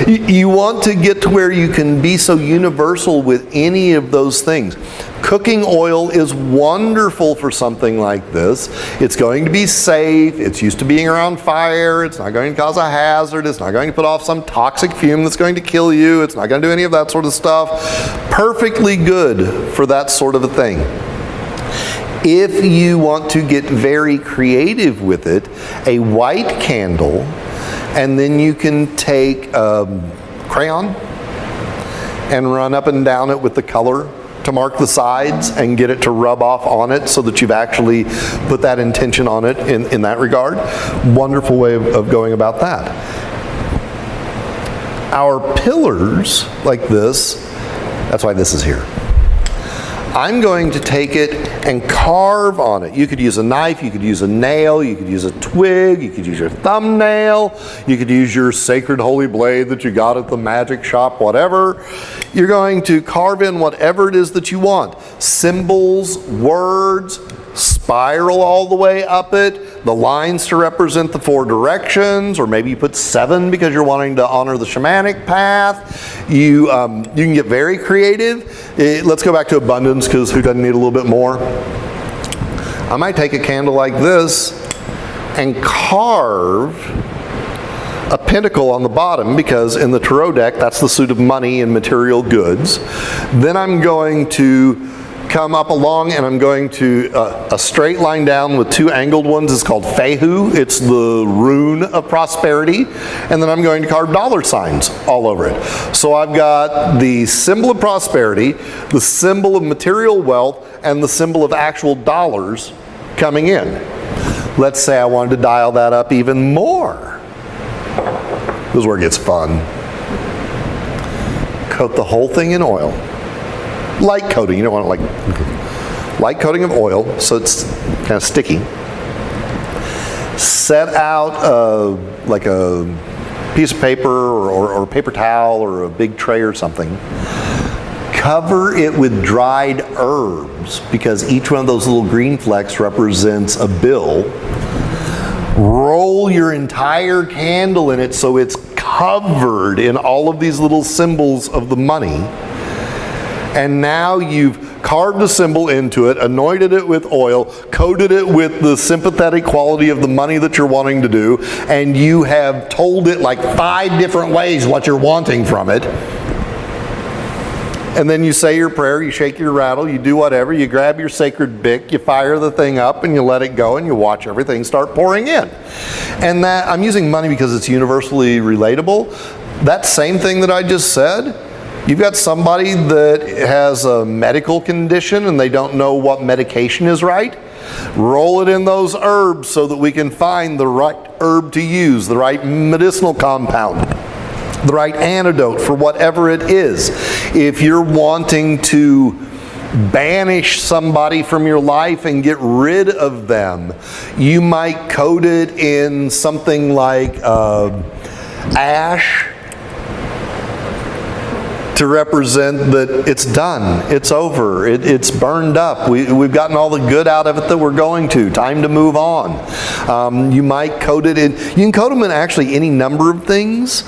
You want to get to where you can be so universal with any of those things. Cooking oil is wonderful for something like this. It's going to be safe. It's used to being around fire. It's not going to cause a hazard. It's not going to put off some toxic fume that's going to kill you. It's not going to do any of that sort of stuff. Perfectly good for that sort of a thing. If you want to get very creative with it, a white candle, and then you can take crayon and run up and down it with the color to mark the sides and get it to rub off on it so that you've actually put that intention on it in that regard. Wonderful way of going about that. Our pillars like this, that's why this is here. I'm going to take it and carve on it. You could use a knife, you could use a nail, you could use a twig, you could use your thumbnail, you could use your sacred holy blade that you got at the magic shop, whatever. You're going to carve in whatever it is that you want. Symbols, words, spiral all the way up it, the lines to represent the 4 directions, or maybe you put 7 because you're wanting to honor the shamanic path. You can get very creative. Let's go back to abundance, because who doesn't need a little bit more? I might take a candle like this and carve a pentacle on the bottom, because in the tarot deck that's the suit of money and material goods. Then I'm going to come up along and I'm going to a straight line down with 2 angled ones is called Fehu. It's the rune of prosperity. And then I'm going to carve dollar signs all over it. So I've got the symbol of prosperity, the symbol of material wealth, and the symbol of actual dollars coming in. Let's say I wanted to dial that up even more. This is where it gets fun. Coat the whole thing in oil. Light coating, you don't want it like light coating of oil, so it's kind of sticky. Set out like a piece of paper or a paper towel or a big tray or something. Cover it with dried herbs, because each one of those little green flecks represents a bill. Roll your entire candle in it so it's covered in all of these little symbols of the money. And now you've carved a symbol into it, anointed it with oil, coated it with the sympathetic quality of the money that you're wanting to do, and you have told it like 5 different ways what you're wanting from it. And then you say your prayer, you shake your rattle, you do whatever, you grab your sacred Bic, you fire the thing up and you let it go and you watch everything start pouring in. And that, I'm using money because it's universally relatable. That same thing that I just said, you've got somebody that has a medical condition and they don't know what medication is right. Roll it in those herbs so that we can find the right herb to use, the right medicinal compound, the right antidote for whatever it is. If you're wanting to banish somebody from your life and get rid of them, you might coat it in something like ash, to represent that it's done, it's over, it's burned up, we've gotten all the good out of it that we're going to, time to move on. You might coat it in, you can coat them in actually any number of things.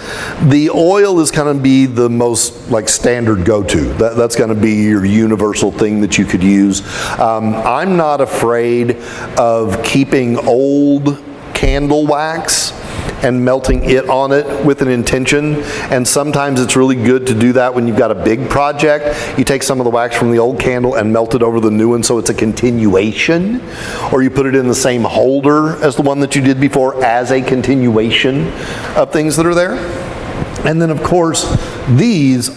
The oil is going to be the most like standard go-to. That's going to be your universal thing that you could use. I'm not afraid of keeping old candle wax and melting it on it with an intention. And sometimes it's really good to do that when you've got a big project. You take some of the wax from the old candle and melt it over the new one so it's a continuation, or you put it in the same holder as the one that you did before as a continuation of things that are there. And then of course these,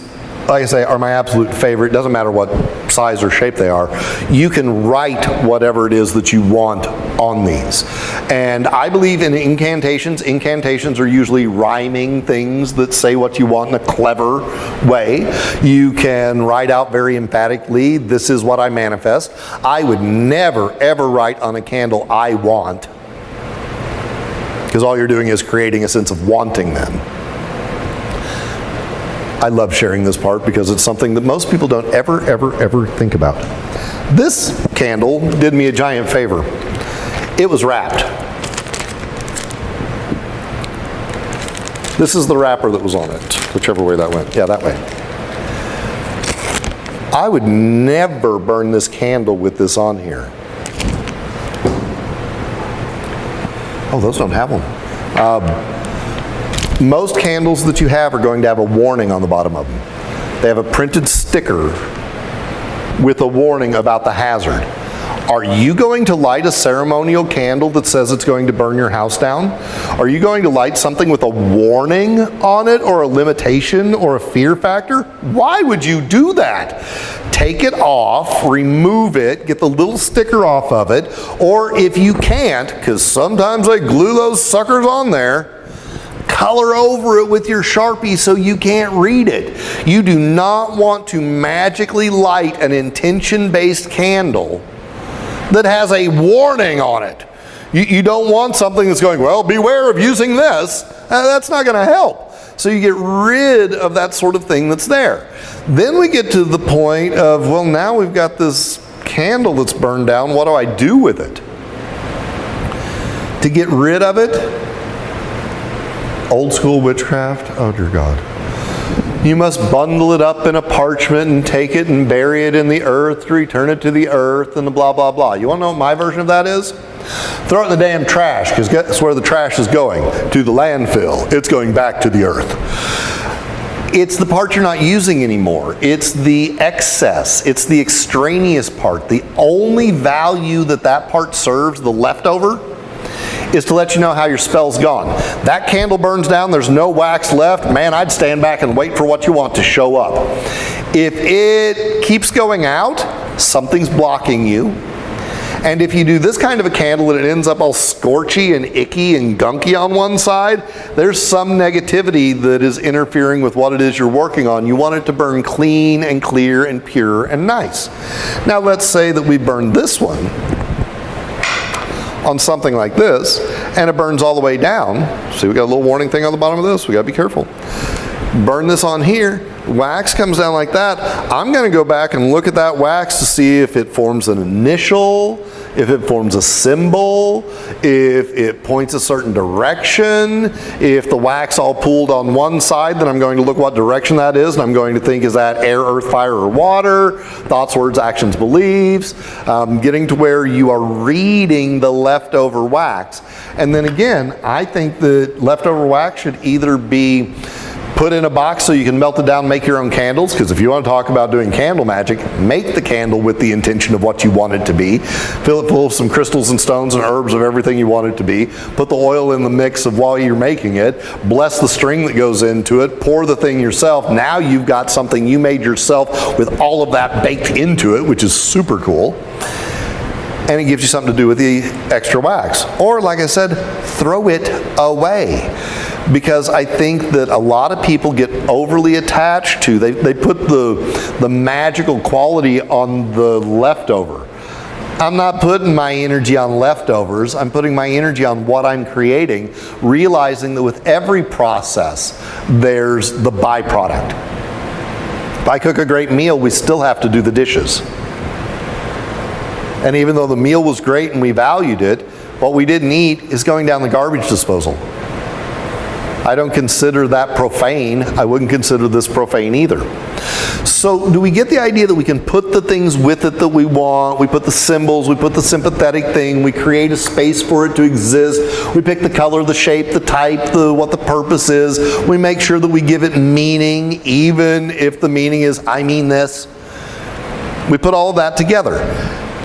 like I say, are my absolute favorite. It doesn't matter what size or shape they are. You can write whatever it is that you want on these. And I believe in incantations. Incantations are usually rhyming things that say what you want in a clever way. You can write out very emphatically, this is what I manifest. I would never, ever write on a candle, I want. Because all you're doing is creating a sense of wanting them. I love sharing this part because it's something that most people don't ever think about. This candle did me a giant favor. It was wrapped. This is the wrapper that was on it, whichever way that went. Yeah, that way. I would never burn this candle with this on here. Oh, those don't have one. Most candles that you have are going to have a warning on the bottom of them. They have a printed sticker with a warning about the hazard. Are you going to light a ceremonial candle that says it's going to burn your house down? Are you going to light something with a warning on it, or a limitation, or a fear factor? Why would you do that? Take it off, remove it, get the little sticker off of it, or if you can't, because sometimes they glue those suckers on there, color over it with your Sharpie so you can't read it. You do not want to magically light an intention-based candle that has a warning on it. You don't want something that's going, well, beware of using this. That's not going to help. So you get rid of that sort of thing that's there. Then we get to the point of, well, now we've got this candle that's burned down. What do I do with it? To get rid of it, old school witchcraft, oh dear God. You must bundle it up in a parchment and take it and bury it in the earth to return it to the earth and the blah, blah, blah. You want to know what my version of that is? Throw it in the damn trash, because guess where the trash is going? To the landfill. It's going back to the earth. It's the part you're not using anymore. It's the excess. It's the extraneous part. The only value that that part serves, the leftover, is to let you know how your spell's gone. That candle burns down, there's no wax left, man, I'd stand back and wait for what you want to show up. If it keeps going out, something's blocking you. And if you do this kind of a candle and it ends up all scorchy and icky and gunky on one side, there's some negativity that is interfering with what it is you're working on. You want it to burn clean and clear and pure and nice. Now let's say that we burn this one on something like this, and it burns all the way down. See, we got a little warning thing on the bottom of this. We got to be careful. Burn this on here. Wax comes down like that. I'm going to go back and look at that wax to see if it forms an initial, if it forms a symbol, if it points a certain direction. If the wax all pooled on one side, then I'm going to look what direction that is, and I'm going to think, is that air, earth, fire, or water? Thoughts, words, actions, beliefs. Getting to where you are reading the leftover wax. And then again, I think that leftover wax should either be put in a box so you can melt it down and make your own candles, because if you want to talk about doing candle magic, make the candle with the intention of what you want it to be. Fill it full of some crystals and stones and herbs of everything you want it to be. Put the oil in the mix of while you're making it. Bless the string that goes into it. Pour the thing yourself. Now you've got something you made yourself with all of that baked into it, which is super cool. And it gives you something to do with the extra wax. Or, like I said, throw it away. Because I think that a lot of people get overly attached to, they put the magical quality on the leftover. I'm not putting my energy on leftovers, I'm putting my energy on what I'm creating, realizing that with every process, there's the byproduct. If I cook a great meal, we still have to do the dishes. And even though the meal was great and we valued it, what we didn't eat is going down the garbage disposal. I don't consider that profane. I wouldn't consider this profane either. So do we get the idea that we can put the things with it that we want? We put the symbols, we put the sympathetic thing, we create a space for it to exist. We pick the color, the shape, the type, what the purpose is. We make sure that we give it meaning, even if the meaning is, I mean this. We put all of that together.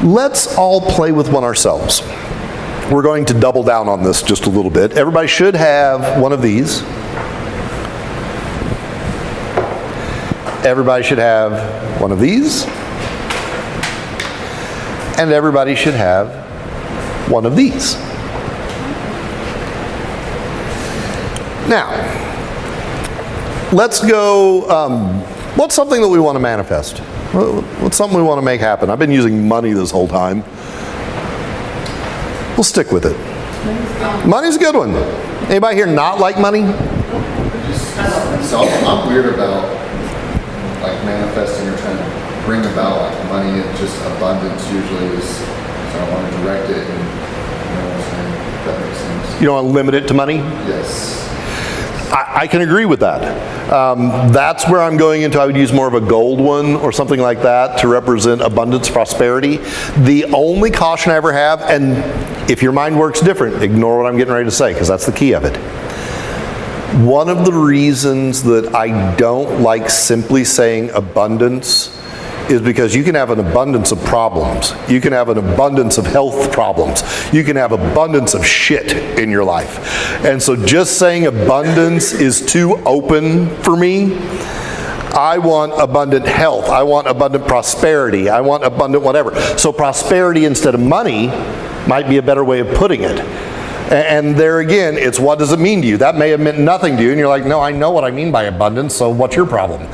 Let's all play with one ourselves. We're going to double down on this just a little bit. Everybody should have one of these. Everybody should have one of these. And everybody should have one of these. Now, let's go, what's something that we want to manifest? What's something we want to make happen? I've been using money this whole time. We'll stick with it. Money's a good one. Anybody here not like money? So I'm weird about like manifesting or trying to bring about like money and just abundance usually is, so I want to direct it and you know what I'm saying, if that makes sense. You don't want to limit it to money? Yes. I can agree with that. That's where I'm going into. I would use more of a gold one or something like that to represent abundance, prosperity. The only caution I ever have, and if your mind works different, ignore what I'm getting ready to say, because that's the key of it. One of the reasons that I don't like simply saying abundance is because you can have an abundance of problems. You can have an abundance of health problems. You can have abundance of shit in your life. And so just saying abundance is too open for me. I want abundant health. I want abundant prosperity. I want abundant whatever. So prosperity instead of money might be a better way of putting it. And there again, it's what does it mean to you? That may have meant nothing to you, and you're like, no, I know what I mean by abundance, so what's your problem?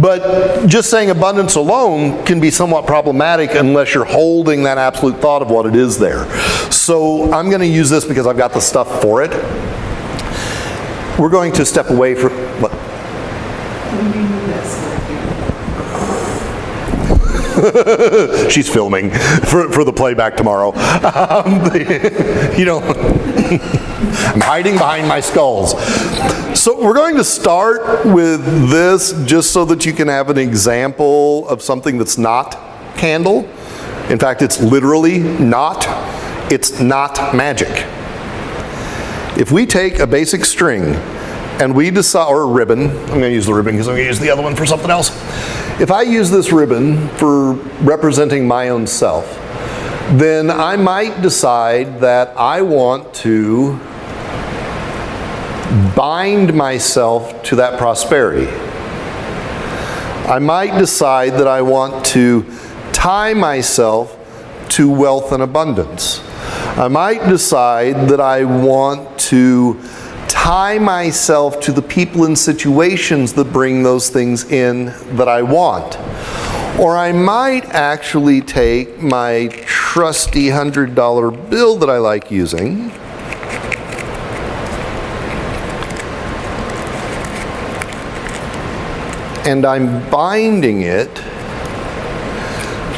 But just saying abundance alone can be somewhat problematic unless you're holding that absolute thought of what it is there. So I'm going to use this because I've got the stuff for it. We're going to step away from... What? She's filming for the playback tomorrow. I'm hiding behind my skulls. So we're going to start with this just so that you can have an example of something that's not candle. In fact, it's literally not. It's not magic. If we take a basic string and we decide, or a ribbon, I'm going to use the ribbon because I'm going to use the other one for something else. If I use this ribbon for representing my own self, then I might decide that I want to bind myself to that prosperity. I might decide that I want to tie myself to wealth and abundance. I might decide that I want to tie myself to the people and situations that bring those things in that I want. Or I might actually take my trusty $100 bill that I like using and I'm binding it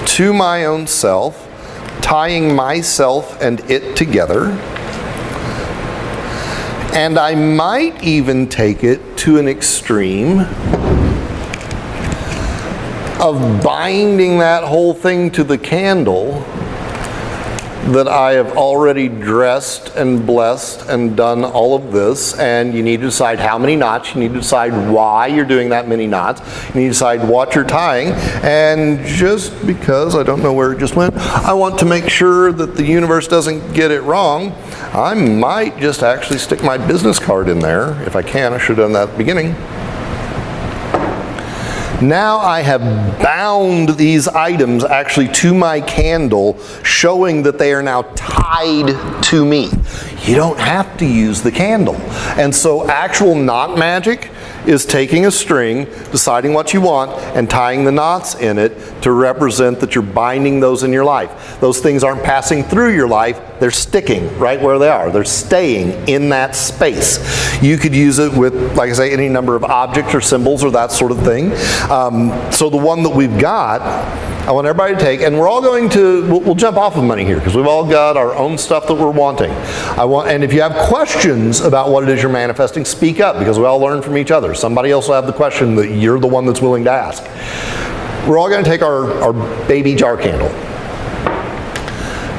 to my own self, tying myself and it together. And I might even take it to an extreme of binding that whole thing to the candle that I have already dressed and blessed and done all of this, and you need to decide how many knots, you need to decide why you're doing that many knots, you need to decide what you're tying, and just because I don't know where it just went, I want to make sure that the universe doesn't get it wrong, I might just actually stick my business card in there, if I can. I should have done that at the beginning. Now I have bound these items actually to my candle, showing that they are now tied to me. You don't have to use the candle. And so actual knot magic is taking a string, deciding what you want, and tying the knots in it to represent that you're binding those in your life. Those things aren't passing through your life, they're sticking right where they are. They're staying in that space. You could use it with, like I say, any number of objects or symbols or that sort of thing. So the one that we've got, I want everybody to take, and we're all going to, we'll jump off of money here because we've all got our own stuff that we're wanting. And if you have questions about what it is you're manifesting, speak up because we all learn from each other. Somebody else will have the question that you're the one that's willing to ask. We're all going to take our baby jar candle.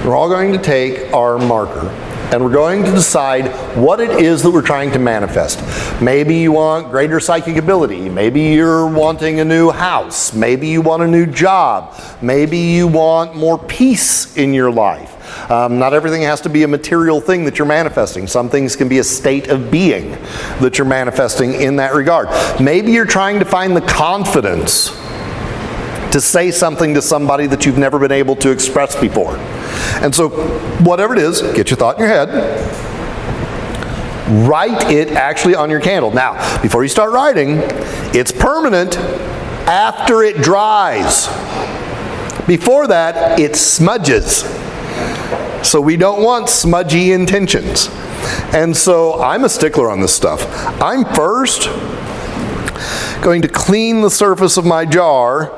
We're all going to take our marker and we're going to decide what it is that we're trying to manifest. Maybe you want greater psychic ability. Maybe you're wanting a new house. Maybe you want a new job. Maybe you want more peace in your life. Not everything has to be a material thing that you're manifesting. Some things can be a state of being that you're manifesting in that regard. Maybe you're trying to find the confidence to say something to somebody that you've never been able to express before. And so, whatever it is, get your thought in your head. Write it actually on your candle. Now, before you start writing, it's permanent after it dries. Before that, it smudges. So we don't want smudgy intentions. And so I'm a stickler on this stuff. I'm first going to clean the surface of my jar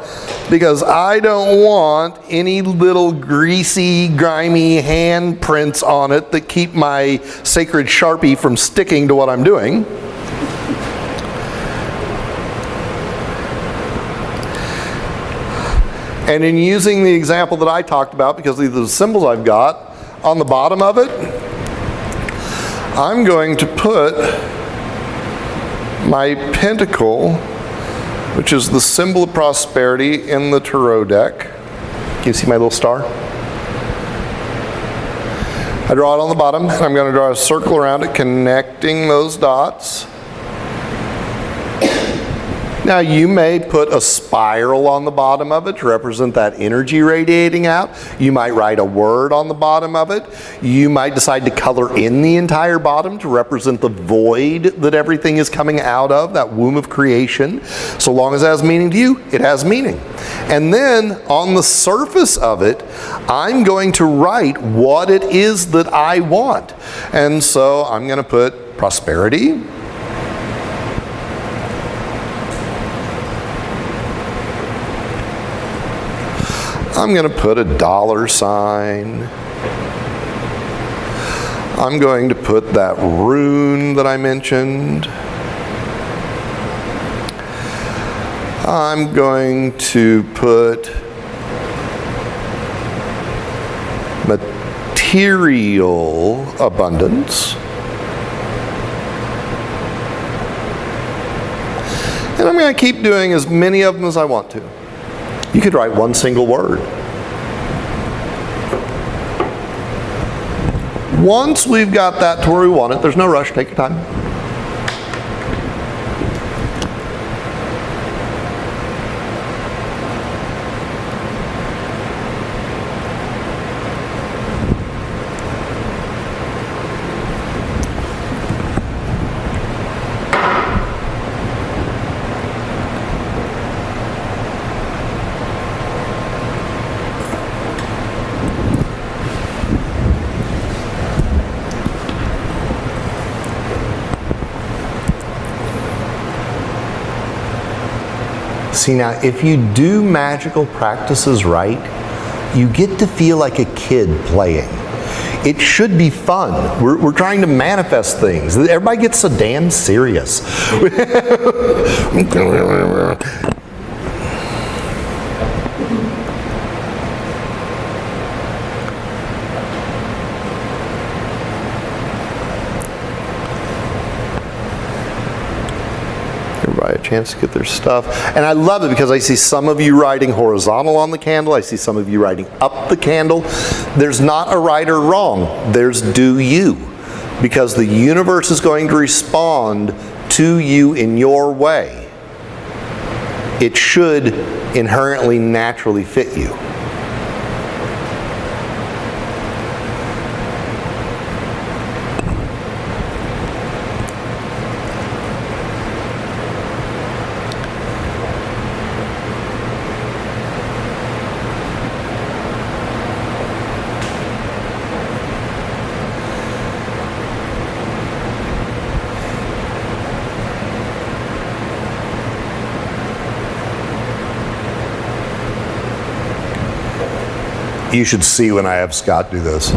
because I don't want any little greasy, grimy handprints on it that keep my sacred Sharpie from sticking to what I'm doing. And in using the example that I talked about, because these are the symbols I've got, on the bottom of it, I'm going to put my pentacle, which is the symbol of prosperity in the tarot deck. Can you see my little star? I draw it on the bottom, and I'm going to draw a circle around it, connecting those dots. Now you may put a spiral on the bottom of it to represent that energy radiating out. You might write a word on the bottom of it. You might decide to color in the entire bottom to represent the void that everything is coming out of, that womb of creation. So long as it has meaning to you, it has meaning. And then on the surface of it, I'm going to write what it is that I want. And so I'm going to put prosperity. I'm going to put a dollar sign. I'm going to put that rune that I mentioned. I'm going to put material abundance. And I'm going to keep doing as many of them as I want to. You could write one single word. Once we've got that to where we want it, there's no rush, take your time. See, now, if you do magical practices right, you get to feel like a kid playing. It should be fun. We're trying to manifest things. Everybody gets so damn serious. A chance to get their stuff. And I love it because I see some of you writing horizontal on the candle. I see some of you writing up the candle. There's not a right or wrong. There's do you. Because the universe is going to respond to you in your way. It should inherently, naturally fit you. You should see when I have Scott do this.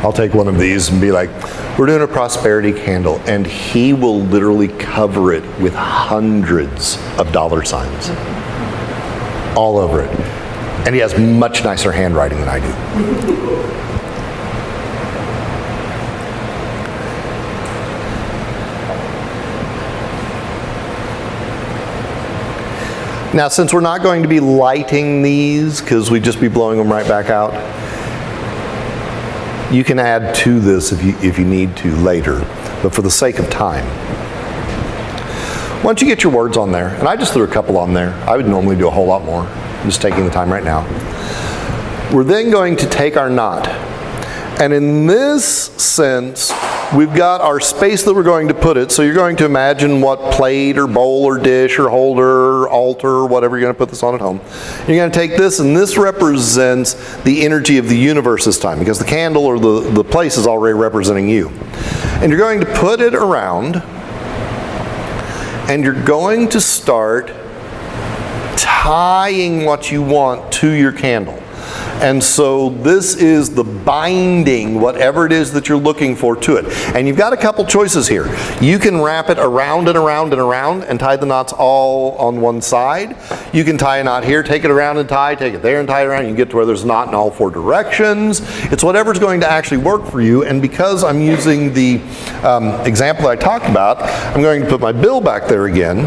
I'll take one of these and be like, we're doing a prosperity candle, and he will literally cover it with hundreds of dollar signs all over it. And he has much nicer handwriting than I do. Now, since we're not going to be lighting these, because we'd just be blowing them right back out, you can add to this if you need to later, but for the sake of time. Once you get your words on there, and I just threw a couple on there, I would normally do a whole lot more. I'm just taking the time right now. We're then going to take our knot. And in this sense, we've got our space that we're going to put it. So you're going to imagine what plate or bowl or dish or holder or altar or whatever you're going to put this on at home. You're going to take this, and this represents the energy of the universe this time, because the candle or the place is already representing you. And you're going to put it around, and you're going to start tying what you want to your candle. And so this is the binding, whatever it is that you're looking for to it. And you've got a couple choices here. You can wrap it around and around and around and tie the knots all on one side. You can tie a knot here, take it around and tie, take it there and tie it around. You can get to where there's a knot in all four directions. It's whatever's going to actually work for you. And because I'm using the example I talked about, I'm going to put my bill back there again.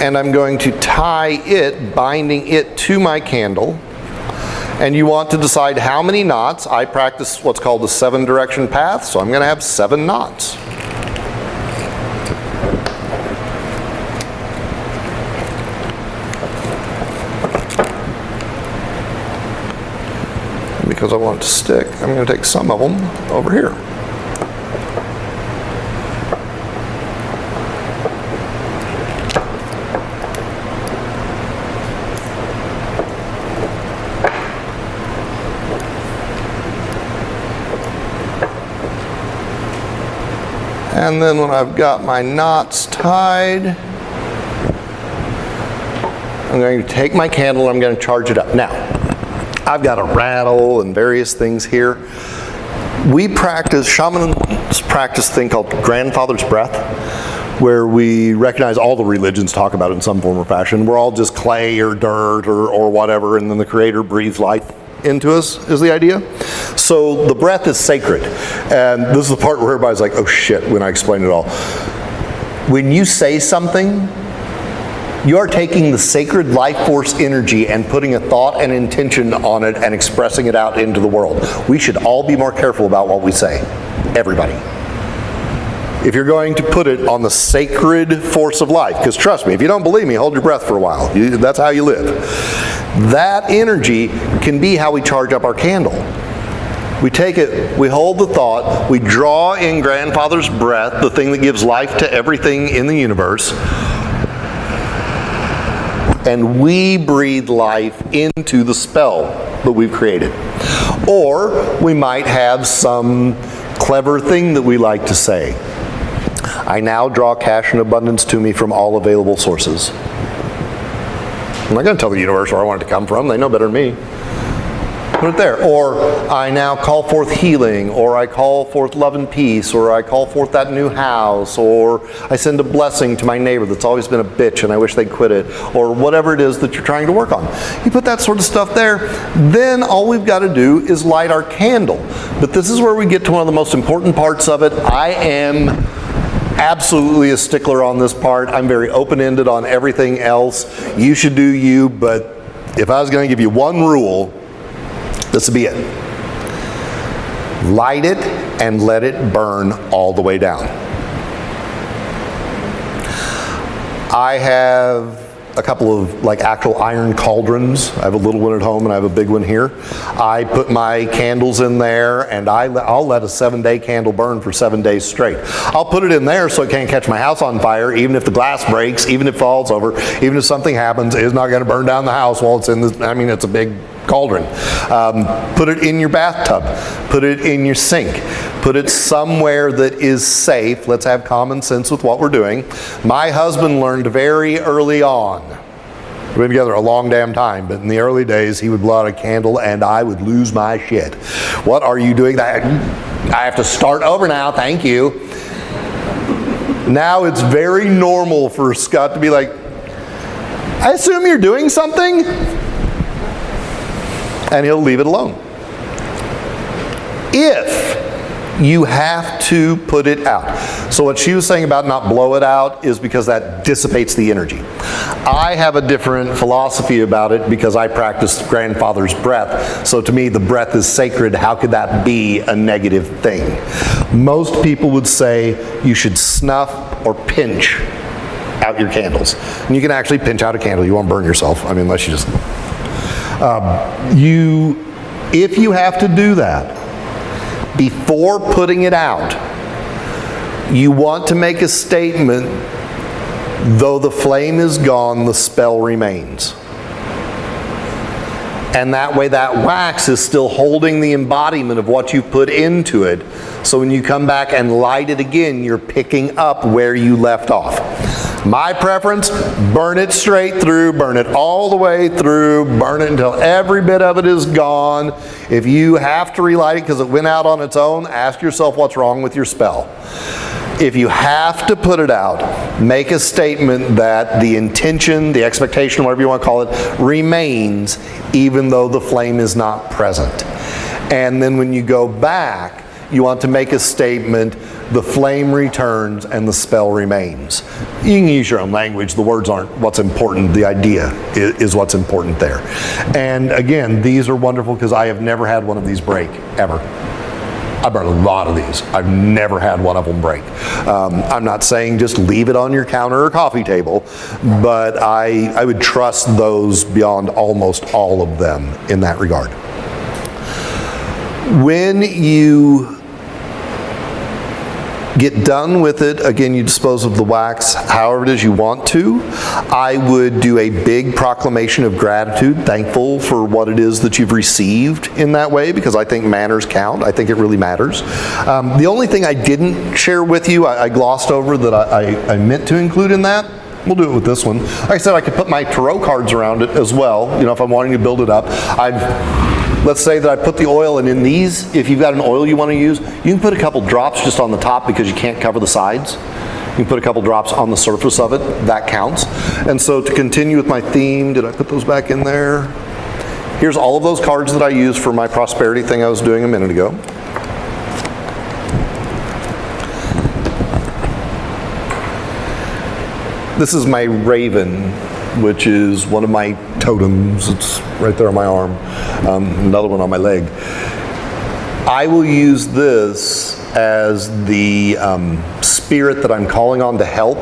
And I'm going to tie it, binding it to my candle. And you want to decide how many knots. I practice what's called the 7-direction path, so I'm going to have 7 knots. And because I want it to stick, I'm going to take some of them over here. And then when I've got my knots tied, I'm going to take my candle and I'm going to charge it up. Now, I've got a rattle and various things here. Shamans practice a thing called grandfather's breath, where we recognize all the religions talk about it in some form or fashion. We're all just clay or dirt or whatever, and then the Creator breathes life into us, is the idea. So the breath is sacred. And this is the part where everybody's like, oh shit, when I explain it all. When you say something, you are taking the sacred life force energy and putting a thought and intention on it and expressing it out into the world. We should all be more careful about what we say. Everybody. If you're going to put it on the sacred force of life, because trust me, if you don't believe me, hold your breath for a while. That's how you live. That energy can be how we charge up our candle. We take it, we hold the thought, we draw in grandfather's breath, the thing that gives life to everything in the universe, and we breathe life into the spell that we've created. Or we might have some clever thing that we like to say. I now draw cash and abundance to me from all available sources. I'm not going to tell the universe where I want it to come from. They know better than me. Put it there. Or I now call forth healing, or I call forth love and peace, or I call forth that new house, or I send a blessing to my neighbor that's always been a bitch and I wish they'd quit it, or whatever it is that you're trying to work on. You put that sort of stuff there, then all we've got to do is light our candle. But this is where we get to one of the most important parts of it. I am absolutely a stickler on this part. I'm very open-ended on everything else. You should do you, but if I was going to give you one rule, this would be it. Light it and let it burn all the way down. I have a couple of like actual iron cauldrons. I have a little one at home and I have a big one here. I put my candles in there and I'll let a 7-day candle burn for 7 days straight. I'll put it in there so it can't catch my house on fire, even if the glass breaks, even if it falls over, even if something happens, it's not going to burn down the house while it's in this. I mean, it's a big cauldron. Put it in your bathtub. Put it in your sink. Put it somewhere that is safe. Let's have common sense with what we're doing. My husband learned very early on. We've been together a long damn time, but in the early days, he would blow out a candle and I would lose my shit. What are you doing? I have to start over now, thank you. Now it's very normal for Scott to be like, I assume you're doing something? And he'll leave it alone. If you have to put it out. So what she was saying about not blow it out is because that dissipates the energy. I have a different philosophy about it because I practice grandfather's breath. So to me, the breath is sacred. How could that be a negative thing? Most people would say you should snuff or pinch out your candles. And you can actually pinch out a candle. You won't burn yourself. I mean, unless you just... if you have to do that, before putting it out, you want to make a statement, though the flame is gone, the spell remains. And that way that wax is still holding the embodiment of what you put into it. So when you come back and light it again, you're picking up where you left off. My preference, burn it straight through, burn it all the way through, burn it until every bit of it is gone. If you have to relight it because it went out on its own, ask yourself what's wrong with your spell. If you have to put it out, make a statement that the intention, the expectation, whatever you want to call it, remains even though the flame is not present. And then when you go back, you want to make a statement, the flame returns and the spell remains. You can use your own language. The words aren't what's important. The idea is what's important there. And again, these are wonderful because I have never had one of these break, ever. I burned a lot of these. I've never had one of them break. I'm not saying just leave it on your counter or coffee table, but I would trust those beyond almost all of them in that regard. When you get done with it, again, you dispose of the wax however it is you want to. I would do a big proclamation of gratitude, thankful for what it is that you've received in that way, because I think manners count. I think it really matters. The only thing I didn't share with you, I glossed over that I meant to include in that. We'll do it with this one. Like I said, I could put my tarot cards around it as well, you know, if I'm wanting to build it up. Let's say that I put the oil, and in these, if you've got an oil you want to use, you can put a couple drops just on the top because you can't cover the sides. You can put a couple drops on the surface of it. That counts. And so to continue with my theme, did I put those back in there? Here's all of those cards that I used for my prosperity thing I was doing a minute ago. This is my raven, which is one of my totems. It's right there on my arm. Another one on my leg. I will use this as the spirit that I'm calling on to help.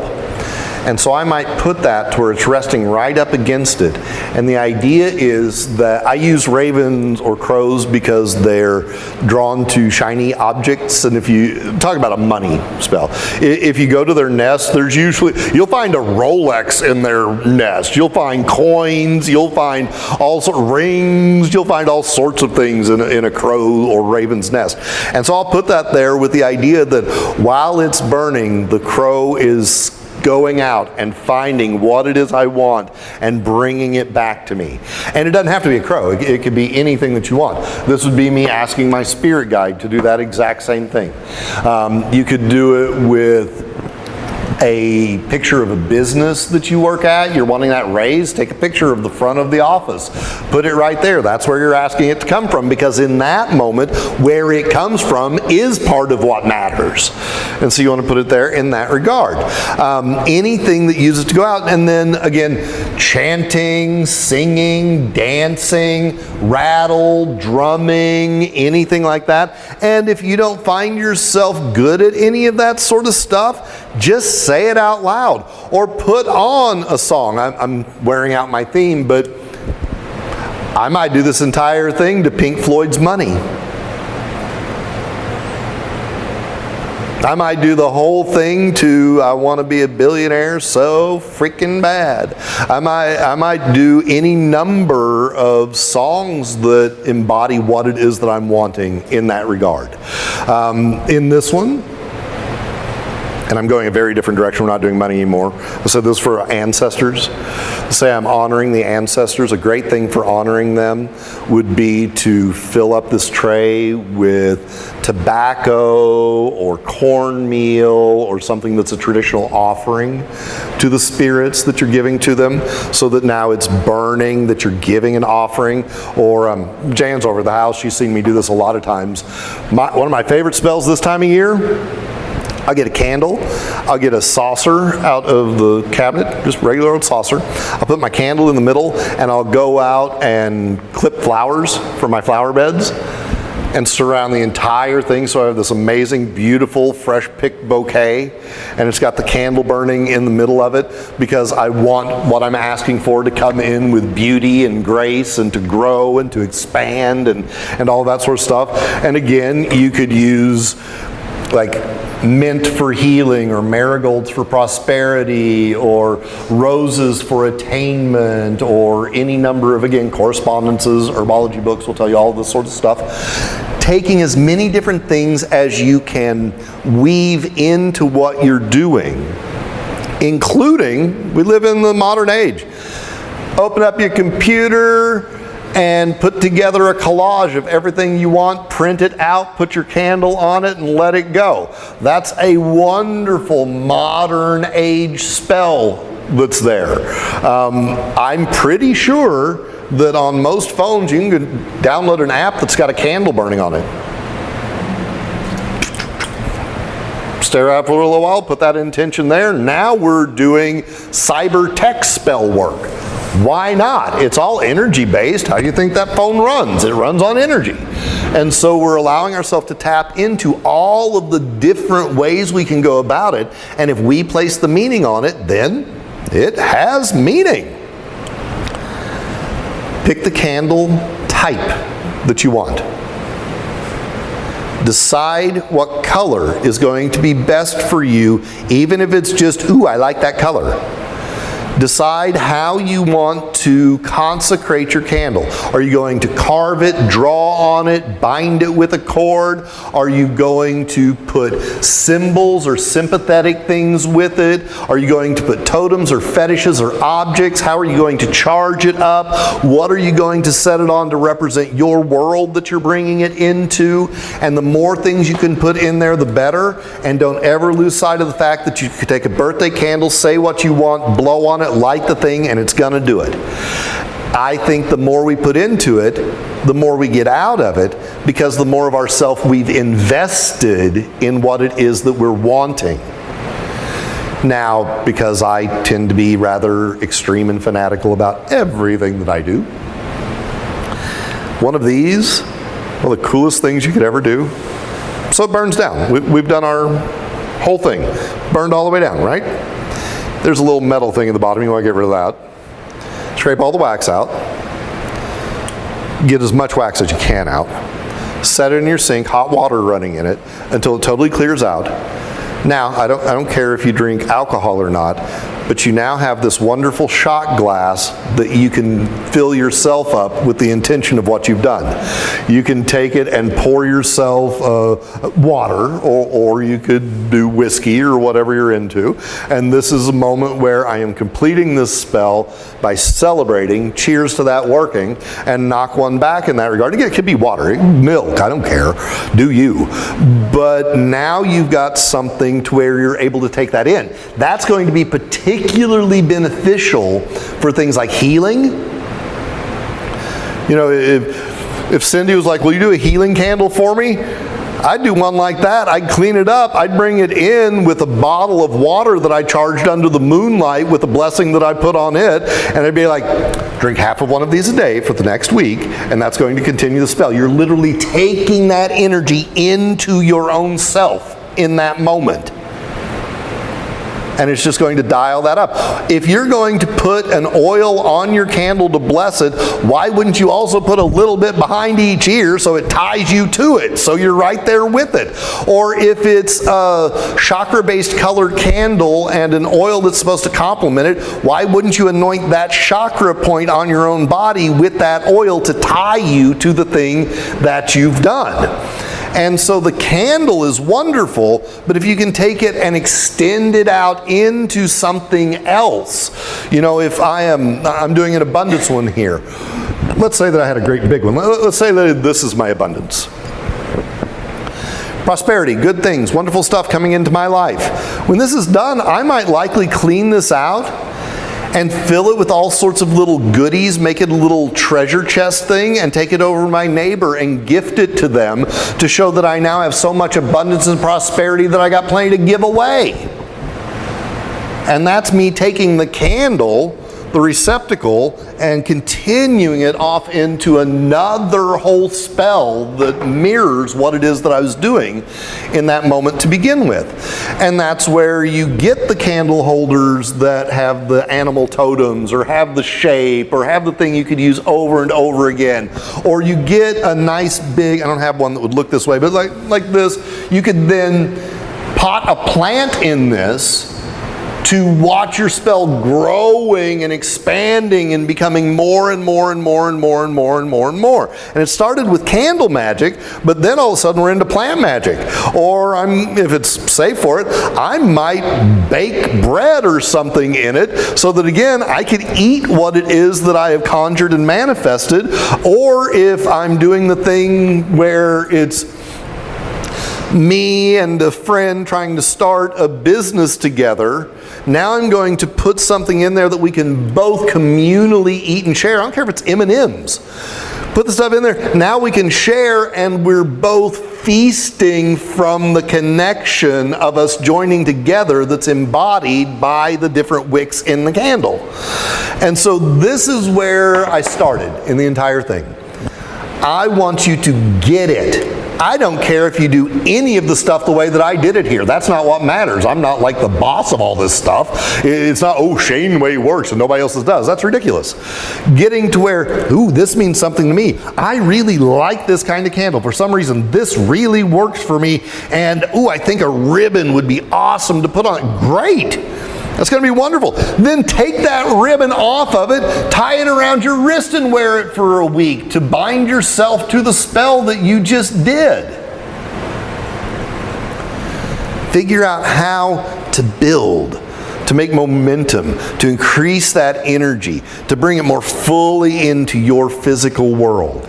And so I might put that to where it's resting right up against it. And the idea is that I use ravens or crows because they're drawn to shiny objects. And if you talk about a money spell, if you go to their nest, there's usually, you'll find a Rolex in their nest. You'll find coins. You'll find all sorts of rings. You'll find all sorts of things in a crow or raven's nest. And so I'll put that there with the idea that while it's burning, the crow is going out and finding what it is I want and bringing it back to me. And it doesn't have to be a crow. It could be anything that you want. This would be me asking my spirit guide to do that exact same thing. You could do it with a picture of a business that you work at, you're wanting that raised, take a picture of the front of the office. Put it right there. That's where you're asking it to come from, because in that moment, where it comes from is part of what matters. And so you want to put it there in that regard. Anything that uses to go out, and then again, chanting, singing, dancing, rattle, drumming, anything like that. And if you don't find yourself good at any of that sort of stuff, just say it out loud or put on a song. I'm wearing out my theme, but I might do this entire thing to Pink Floyd's Money. I might do the whole thing to I want to be a billionaire so freaking bad. I might do any number of songs that embody what it is that I'm wanting in that regard. In this one, and I'm going a very different direction. We're not doing money anymore. I said this for ancestors. Say I'm honoring the ancestors. A great thing for honoring them would be to fill up this tray with tobacco or cornmeal or something that's a traditional offering to the spirits that you're giving to them, so that now it's burning, that you're giving an offering. Or Jan's over at the house. She's seen me do this a lot of times. One of my favorite spells this time of year, I'll get a candle, I'll get a saucer out of the cabinet, just regular old saucer. I'll put my candle in the middle, and I'll go out and clip flowers for my flower beds and surround the entire thing, so I have this amazing, beautiful, fresh picked bouquet, and it's got the candle burning in the middle of it, because I want what I'm asking for to come in with beauty and grace and to grow and to expand and all that sort of stuff. And again, you could use like mint for healing, or marigolds for prosperity, or roses for attainment, or any number of, again, correspondences, herbology books will tell you all this sort of stuff. Taking as many different things as you can weave into what you're doing including, we live in the modern age. Open up your computer and put together a collage of everything you want, print it out, put your candle on it, and let it go. That's a wonderful modern age spell that's there. I'm pretty sure that on most phones you can download an app that's got a candle burning on it. Stare at it for a little while, put that intention there. Now we're doing cyber tech spell work. Why not? It's all energy based. How do you think that phone runs? It runs on energy. And so we're allowing ourselves to tap into all of the different ways we can go about it. And if we place the meaning on it, then it has meaning. Pick the candle type that you want. Decide what color is going to be best for you, even if it's just, ooh, I like that color. Decide how you want to consecrate your candle. Are you going to carve it, draw on it, bind it with a cord? Are you going to put symbols or sympathetic things with it? Are you going to put totems or fetishes or objects? How are you going to charge it up? What are you going to set it on to represent your world that you're bringing it into? And the more things you can put in there, the better. And don't ever lose sight of the fact that you could take a birthday candle, say what you want, blow on it, light the thing, and it's gonna do it. I think the more we put into it, the more we get out of it, because the more of ourself we've invested in what it is that we're wanting. Now, because I tend to be rather extreme and fanatical about everything that I do, one of these, one of the coolest things you could ever do, so it burns down. We've done our whole thing, burned all the way down, right? There's a little metal thing at the bottom, you want to get rid of that. Scrape all the wax out. Get as much wax as you can out. Set it in your sink, hot water running in it, until it totally clears out. Now, I don't care if you drink alcohol or not, but you now have this wonderful shot glass that you can fill yourself up with the intention of what you've done. You can take it and pour yourself water, or you could do whiskey or whatever you're into. And this is a moment where I am completing this spell by celebrating, cheers to that working, and knock one back in that regard. Again, it could be water, milk, I don't care, do you. But now you've got something to where you're able to take that in. That's going to be particularly beneficial for things like healing. You know, if Cindy was like, will you do a healing candle for me? I'd do one like that. I'd clean it up. I'd bring it in with a bottle of water that I charged under the moonlight with a blessing that I put on it. And I'd be like, drink half of one of these a day for the next week, and that's going to continue the spell. You're literally taking that energy into your own self in that moment. And it's just going to dial that up. If you're going to put an oil on your candle to bless it, why wouldn't you also put a little bit behind each ear so it ties you to it, so you're right there with it? Or if it's a chakra-based colored candle and an oil that's supposed to complement it, why wouldn't you anoint that chakra point on your own body with that oil to tie you to the thing that you've done? And so the candle is wonderful, but if you can take it and extend it out into something else, you know, if I'm doing an abundance one here. Let's say that I had a great big one. Let's say that this is my abundance. Prosperity, good things, wonderful stuff coming into my life. When this is done, I might likely clean this out and fill it with all sorts of little goodies, make it a little treasure chest thing, and take it over to my neighbor and gift it to them to show that I now have so much abundance and prosperity that I got plenty to give away. And that's me taking the candle, the receptacle, and continuing it off into another whole spell that mirrors what it is that I was doing in that moment to begin with. And that's where you get the candle holders that have the animal totems, or have the shape, or have the thing you could use over and over again. Or you get a nice big, I don't have one that would look this way, but like this, you could then pot a plant in this to watch your spell growing and expanding and becoming more and more and more and more and more and more and more. And it started with candle magic, but then all of a sudden we're into plant magic. Or if it's safe for it, I might bake bread or something in it so that again I could eat what it is that I have conjured and manifested. Or if I'm doing the thing where it's me and a friend trying to start a business together, now I'm going to put something in there that we can both communally eat and share. I don't care if it's M&Ms. Put the stuff in there. Now we can share, and we're both feasting from the connection of us joining together that's embodied by the different wicks in the candle. And so this is where I started in the entire thing. I want you to get it. I don't care if you do any of the stuff the way that I did it here. That's not what matters. I'm not like the boss of all this stuff. It's not, oh, Shane way works and nobody else's does. That's ridiculous. Getting to where, ooh, this means something to me. I really like this kind of candle. For some reason, this really works for me. And, ooh, I think a ribbon would be awesome to put on it. Great. That's going to be wonderful. Then take that ribbon off of it, tie it around your wrist and wear it for a week to bind yourself to the spell that you just did. Figure out how to build, to make momentum, to increase that energy, to bring it more fully into your physical world.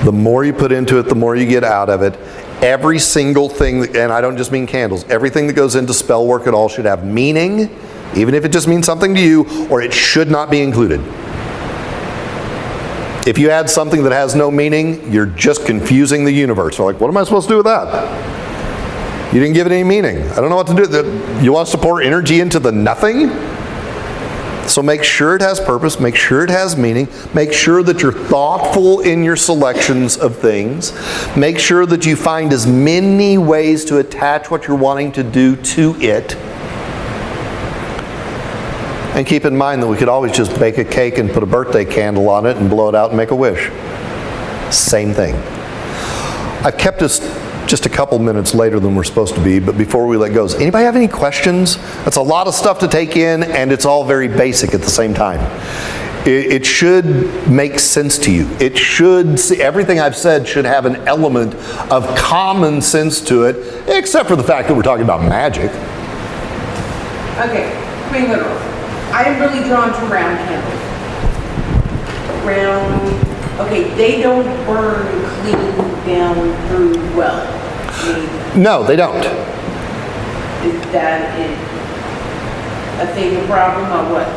The more you put into it, the more you get out of it. Every single thing, and I don't just mean candles, everything that goes into spell work at all should have meaning, even if it just means something to you, or it should not be included. If you add something that has no meaning, you're just confusing the universe. We're like, what am I supposed to do with that? You didn't give it any meaning. I don't know what to do. You want us to pour energy into the nothing? So make sure it has purpose, make sure it has meaning, make sure that you're thoughtful in your selections of things, make sure that you find as many ways to attach what you're wanting to do to it. And keep in mind that we could always just bake a cake and put a birthday candle on it and blow it out and make a wish. Same thing. I've kept us just a couple minutes later than we're supposed to be, but before we let go, does anybody have any questions? That's a lot of stuff to take in, and it's all very basic at the same time. It should make sense to you. It should, everything I've said should have an element of common sense to it, except for the fact that we're talking about magic. Okay, being literal. I am really drawn to round candles. Okay, they don't burn clean down through well. No, they don't. Is that a thing, a problem, or what?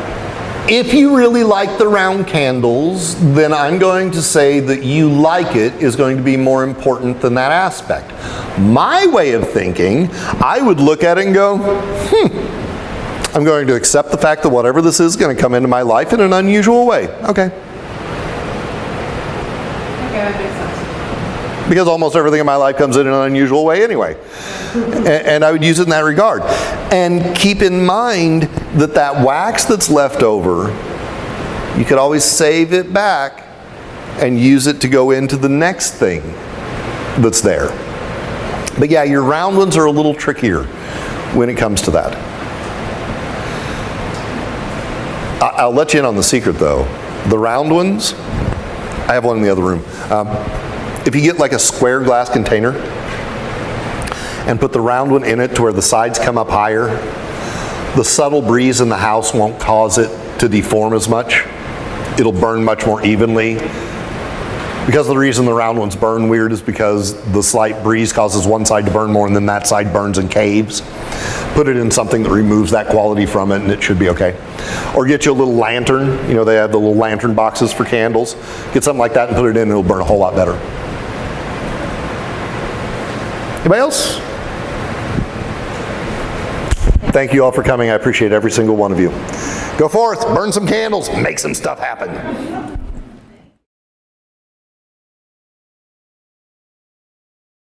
If you really like the round candles, then I'm going to say that you like it is going to be more important than that aspect. My way of thinking, I would look at it and go, I'm going to accept the fact that whatever this is going to come into my life in an unusual way. Okay. That makes sense. Because almost everything in my life comes in an unusual way anyway. And I would use it in that regard. And keep in mind that that wax that's left over, you could always save it back and use it to go into the next thing that's there. But yeah, your round ones are a little trickier when it comes to that. I'll let you in on the secret though. The round ones, I have one in the other room. If you get like a square glass container and put the round one in it to where the sides come up higher, the subtle breeze in the house won't cause it to deform as much. It'll burn much more evenly. Because the reason the round ones burn weird is because the slight breeze causes one side to burn more and then that side burns and caves. Put it in something that removes that quality from it and it should be okay. Or get you a little lantern. You know, they have the little lantern boxes for candles. Get something like that and put it in and it'll burn a whole lot better. Anybody else? Thank you all for coming. I appreciate every single one of you. Go forth, burn some candles, make some stuff happen.